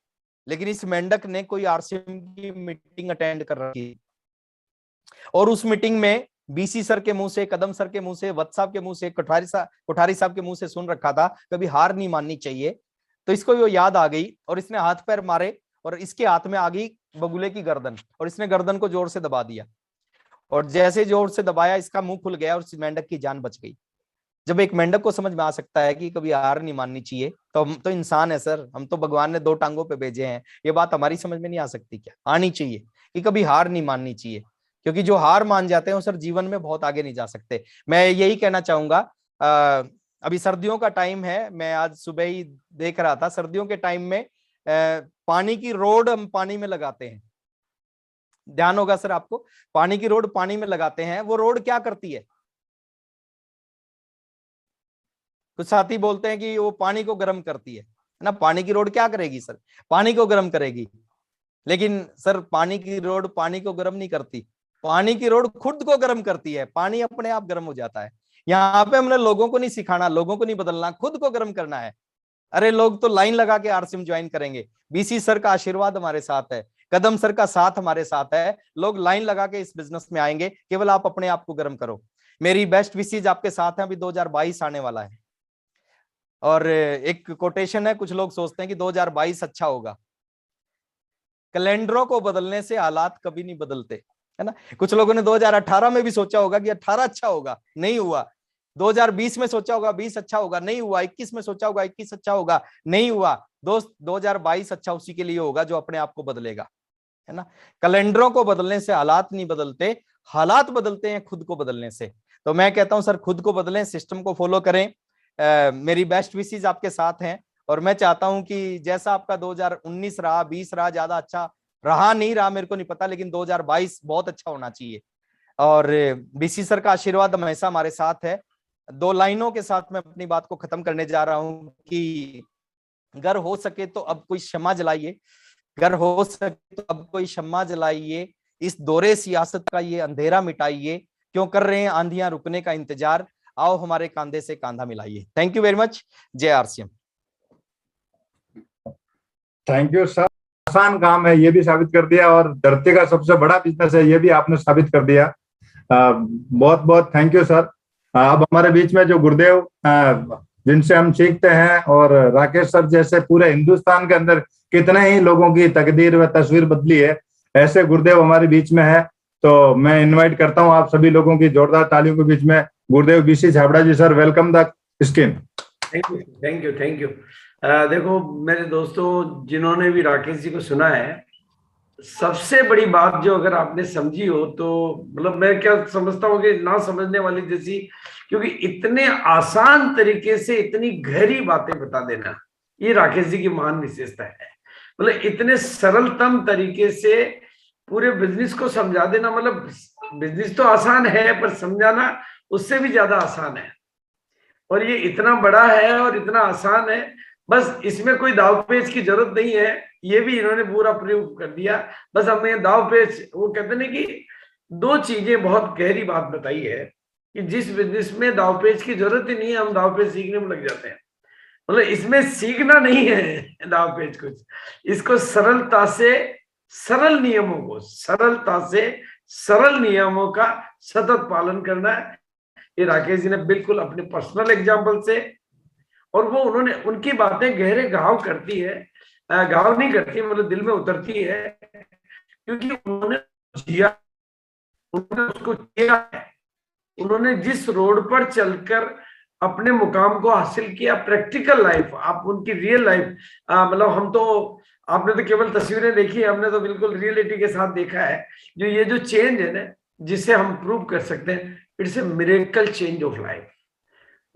लेकिन इस मेंढक ने कोई आरसीएम की मीटिंग अटेंड कर रखी, और उस मीटिंग में बीसी सर के मुंह से, कदम सर के मुंह से, वत्स साहब के मुंह से, कोठारी साहब के मुंह से सुन रखा था कभी हार नहीं माननी चाहिए। तो इसको वो याद आ गई और इसने हाथ पैर मारे, और इसके हाथ में आ गई बगुले की गर्दन, और इसने गर्दन को जोर से दबा दिया। और जैसे जोर से दबाया, इसका मुंह खुल गया और इस मेंढक की जान बच गई। जब एक मेंढक को समझ में आ सकता है कि कभी हार नहीं माननी चाहिए, तो हम तो इंसान है सर, हम तो भगवान ने 2 टांगों पे भेजे हैं। ये बात हमारी समझ में नहीं आ सकती क्या? आनी चाहिए कि कभी हार नहीं माननी चाहिए। क्योंकि जो हार मान जाते हैं वो सर जीवन में बहुत आगे नहीं जा सकते। मैं यही कहना चाहूंगा। अभी सर्दियों का टाइम है, मैं आज सुबह ही देख रहा था, सर्दियों के टाइम में पानी की रोड हम पानी में लगाते हैं, ध्यान होगा सर आपको। पानी की रोड पानी में लगाते हैं, वो रोड क्या करती है? कुछ साथी बोलते हैं कि वो पानी को गर्म करती है ना। पानी की रोड क्या करेगी सर? पानी को गर्म करेगी। लेकिन सर पानी की रोड पानी को गर्म नहीं करती, पानी की रोड खुद को गर्म करती है। पानी अपने आप गर्म हो जाता है। यहाँ पे हमने लोगों को नहीं सिखाना, लोगों को नहीं बदलना, खुद को गर्म करना है। अरे लोग तो लाइन लगा के आरसीएम ज्वाइन करेंगे। बीसी सर का आशीर्वाद हमारे साथ है, कदम सर का साथ हमारे साथ है। लोग लाइन लगा के इस बिजनेस में आएंगे, केवल आप अपने आप को गर्म करो। मेरी बेस्ट विशेज आपके साथ है। अभी 2022 आने वाला है और एक कोटेशन है, कुछ लोग सोचते हैं कि 2022 अच्छा होगा। कैलेंडरों को बदलने से हालात कभी नहीं बदलते, है ना। कुछ लोगों ने 2018 में भी सोचा होगा कि 18 अच्छा होगा, नहीं हुआ। 2020 में सोचा होगा 20 अच्छा होगा, नहीं हुआ। 21 में सोचा होगा 21 अच्छा होगा, नहीं हुआ। दोस्त 2022 अच्छा उसी के लिए होगा जो अपने आप को बदलेगा, है ना। कैलेंडरों को बदलने से हालात नहीं बदलते, हालात बदलते हैं खुद को बदलने से। तो मैं कहता हूं सर खुद को बदलें, सिस्टम को फॉलो करें। मेरी बेस्ट विशेस आपके साथ हैं और मैं चाहता हूं कि जैसा आपका 2019 रहा, 20 रहा, ज्यादा अच्छा रहा नहीं रहा मेरे को नहीं पता, लेकिन 2022 बहुत अच्छा होना चाहिए। और बीसी सर का आशीर्वाद हमेशा हमारे साथ है। 2 लाइनों के साथ मैं अपनी बात को खत्म करने जा रहा हूं कि अगर हो सके तो अब कोई क्षमा जलाइए, अगर हो सके तो अब कोई क्षमा जलाइए। इस दौरे सियासत का ये अंधेरा मिटाइए। क्यों कर रहे हैं आंधियां रुकने का इंतजार? आओ हमारे कांधे से कांधा मिलाइए। Thank you very much. जय आरसीएम। Thank you sir. आसान काम है ये भी साबित कर दिया, और धरती का सबसे बड़ा बिजनेस है ये भी आपने साबित कर दिया। बहुत बहुत थैंक यू सर। अब हमारे बीच में जो गुरुदेव जिनसे हम सीखते हैं, और राकेश सर जैसे पूरे हिंदुस्तान के अंदर कितने ही लोगों की तकदीर व तस्वीर बदली है, ऐसे गुरुदेव हमारे बीच में है। तो मैं इनवाइट करता हूं आप सभी लोगों की जोरदार तालियों के बीच में Gurudev B C Chhabra ji. Sir welcome the screen. Thank you thank you thank you. देखो मेरे दोस्तों, जिन्होंने भी राकेश जी को सुना है, सबसे बड़ी बात जो अगर आपने समझी हो तो मतलब मैं क्या समझता हूँ कि ना समझने वाली जैसी, क्योंकि इतने आसान तरीके से इतनी गहरी बातें बता देना ये राकेश जी की महान विशेषता है। मतलब इतने सरलतम तरीके से पूरे बिजनेस को समझा देना। मतलब बिजनेस तो आसान है पर समझाना उससे भी ज्यादा आसान है, और ये इतना बड़ा है और इतना आसान है, बस इसमें कोई दाव पेच की जरूरत नहीं है। ये भी इन्होंने पूरा प्रूव कर दिया। बस हमें दाव पेच, वो कहते हैं कि 2 चीजें बहुत गहरी बात बताई है कि जिस बिजनेस में दाव पेच की जरूरत ही नहीं है, हम दाव पेच सीखने में लग जाते हैं। मतलब इसमें सीखना नहीं है दाव पेच कुछ, इसको सरलता से सरल नियमों को, सरलता से सरल नियमों का सतत पालन करना है। ये राकेश जी ने बिल्कुल अपने पर्सनल एग्जाम्पल से, और वो उन्होंने, उनकी बातें गहरे घाव करती है, घाव नहीं करती मतलब दिल में उतरती है, क्योंकि उन्होंने जिया, उन्होंने उसको किया है। उन्होंने जिस रोड पर चलकर अपने मुकाम को हासिल किया, प्रैक्टिकल लाइफ, आप उनकी रियल लाइफ, मतलब हम तो, आपने तो केवल तस्वीरें देखी है, हमने तो बिल्कुल रियलिटी के साथ देखा है। जो ये जो चेंज है ना, जिसे हम प्रूव कर सकते हैं, it's a miracle change of life.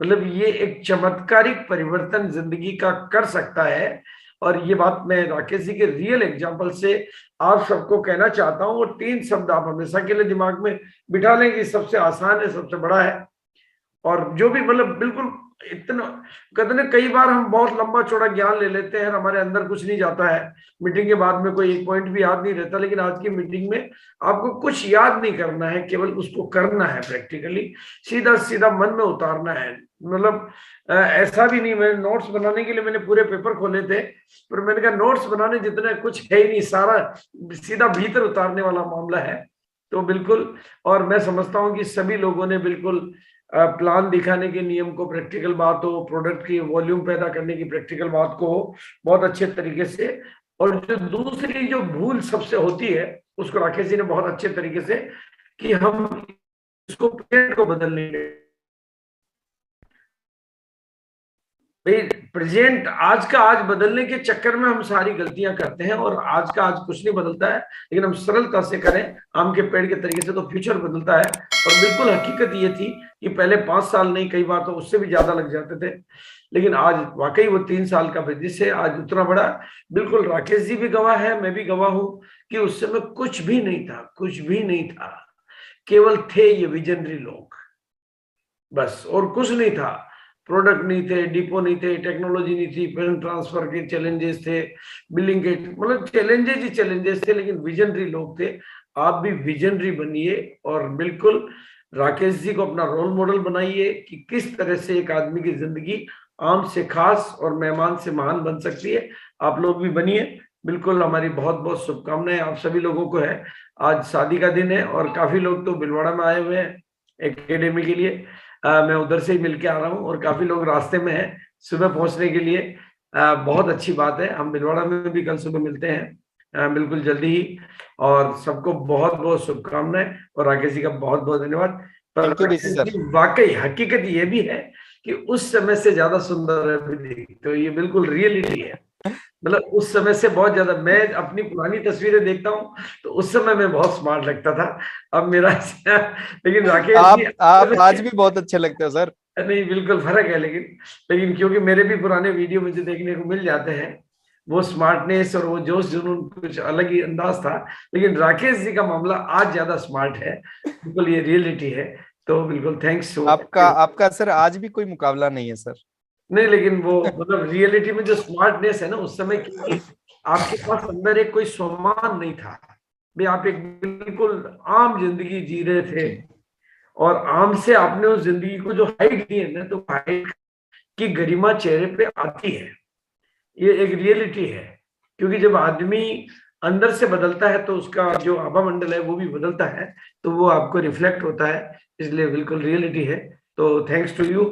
मतलब ये एक चमत्कारिक परिवर्तन जिंदगी का कर सकता है। और ये बात मैं राकेश जी के रियल एग्जांपल से आप सबको कहना चाहता हूं। और 3 शब्द आप हमेशा के लिए दिमाग में बिठा लें कि सबसे आसान है, सबसे बड़ा है, और जो भी मतलब बिल्कुल इतना कहते ना, कई बार हम बहुत लंबा चौड़ा ज्ञान ले लेते हैं, हमारे अंदर कुछ नहीं जाता है, मीटिंग के बाद में कोई एक पॉइंट भी याद नहीं रहता। लेकिन आज की मीटिंग में आपको कुछ याद नहीं करना है, केवल उसको करना है, प्रैक्टिकली सीधा सीधा मन में उतारना है। मतलब ऐसा भी नहीं, मैं नोट्स बनाने के लिए मैंने पूरे पेपर खोले थे, पर मैंने कहा नोट्स बनाने जितना कुछ है ही नहीं, सारा सीधा भीतर उतारने वाला मामला है। तो बिल्कुल, और मैं समझता हूँ कि सभी लोगों ने बिल्कुल प्लान दिखाने के नियम को, प्रैक्टिकल बात हो, प्रोडक्ट की वॉल्यूम पैदा करने की प्रैक्टिकल बात को बहुत अच्छे तरीके से, और जो दूसरी जो भूल सबसे होती है उसको राकेश जी ने बहुत अच्छे तरीके से, कि हम इसको प्रेजेंट को बदलने प्रेजेंट, आज का आज बदलने के चक्कर में हम सारी गलतियां करते हैं, और आज का आज कुछ नहीं बदलता है। लेकिन हम सरलता से करें आम के पेड़ के तरीके से तो फ्यूचर बदलता है। और बिल्कुल हकीकत ये थी कि पहले 5 साल नहीं, कई बार तो उससे भी ज्यादा लग जाते थे, लेकिन आज वाकई वो 3 साल का बिजनेस है, आज उतना बड़ा। बिल्कुल राकेश जी भी गवाह है, मैं भी गवाह हूं कि उस समय कुछ भी नहीं था, कुछ भी नहीं था, केवल थे ये विजनरी लोग, बस, और कुछ नहीं था। प्रोडक्ट नहीं थे, डिपो नहीं थे, टेक्नोलॉजी नहीं थी, पेमेंट ट्रांसफर के चैलेंजेस थे, बिलिंग के मतलब चैलेंजेस ही चैलेंजेस थे, लेकिन विजनरी लोग थे। आप भी विजनरी बनिए और बिल्कुल राकेश जी को अपना रोल मॉडल बनाइए कि किस तरह से एक आदमी की जिंदगी आम से खास और मेहमान से महान बन सकती है। आप लोग भी बनिए। बिल्कुल हमारी बहुत बहुत शुभकामनाएं आप सभी लोगों को है। आज शादी का दिन है और काफी लोग तो भिलवाड़ा में आए हुए हैं एकेडमी के लिए। मैं उधर से ही मिलके आ रहा हूँ और काफी लोग रास्ते में हैं सुबह पहुंचने के लिए। बहुत अच्छी बात है। हम भिलवाड़ा में भी कल सुबह मिलते हैं बिल्कुल जल्दी ही। और सबको बहुत बहुत शुभकामनाएं और राकेश जी का बहुत बहुत धन्यवाद। पर वाकई हकीकत ये भी है कि उस समय से ज्यादा सुंदर है, तो ये बिल्कुल रियलिटी है। मतलब उस समय से बहुत ज्यादा। मैं अपनी पुरानी तस्वीरें देखता हूँ तो उस समय मैं बहुत स्मार्ट लगता था, अब मेरा लेकिन राकेश जी आप आज भी बहुत अच्छे लगते हो सर। नहीं बिल्कुल फर्क है, लेकिन क्योंकि मेरे भी पुराने वीडियो मुझे देखने को मिल जाते हैं, वो स्मार्टनेस और वो जोश जुनून कुछ अलग ही अंदाज था। लेकिन राकेश जी का मामला आज ज्यादा स्मार्ट है, बिल्कुल ये रियलिटी है। तो बिल्कुल थैंक्स। आपका सर आज भी कोई मुकाबला नहीं है सर। नहीं, लेकिन वो मतलब रियलिटी में जो स्मार्टनेस है ना उस समय की, आपके पास अंदर एक कोई सम्मान नहीं था भाई, आप एक बिल्कुल आम जिंदगी जी रहे थे और आम से आपने उस जिंदगी को जो हाइट दी है ना, तो हाइट की गरिमा चेहरे पे आती है। ये एक रियलिटी है, क्योंकि जब आदमी अंदर से बदलता है तो उसका जो आभा मंडल है वो भी बदलता है, तो वो आपको रिफ्लेक्ट होता है। इसलिए बिल्कुल रियलिटी है। तो थैंक्स टू यू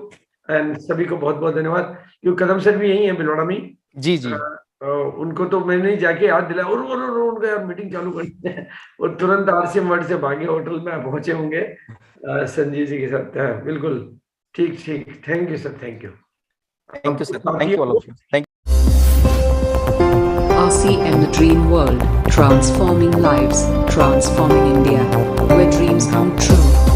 एंड सभी को बहुत बहुत धन्यवाद। क्योंकि कदम सर भी यही है भिलवाड़ा में। जी जी। उनको तो मैंने जाके याद दिलाया और उनको यार मीटिंग चालू करनी है, और तुरंत RCM वर्ड से भागे होटल में पहुंचे होंगे संजीव जी के साथ। बिल्कुल ठीक ठीक। Thank you sir, thank you. Thank you sir, thank you all of you, thank you. RCM The Dream World, transforming lives, transforming India, where dreams come true.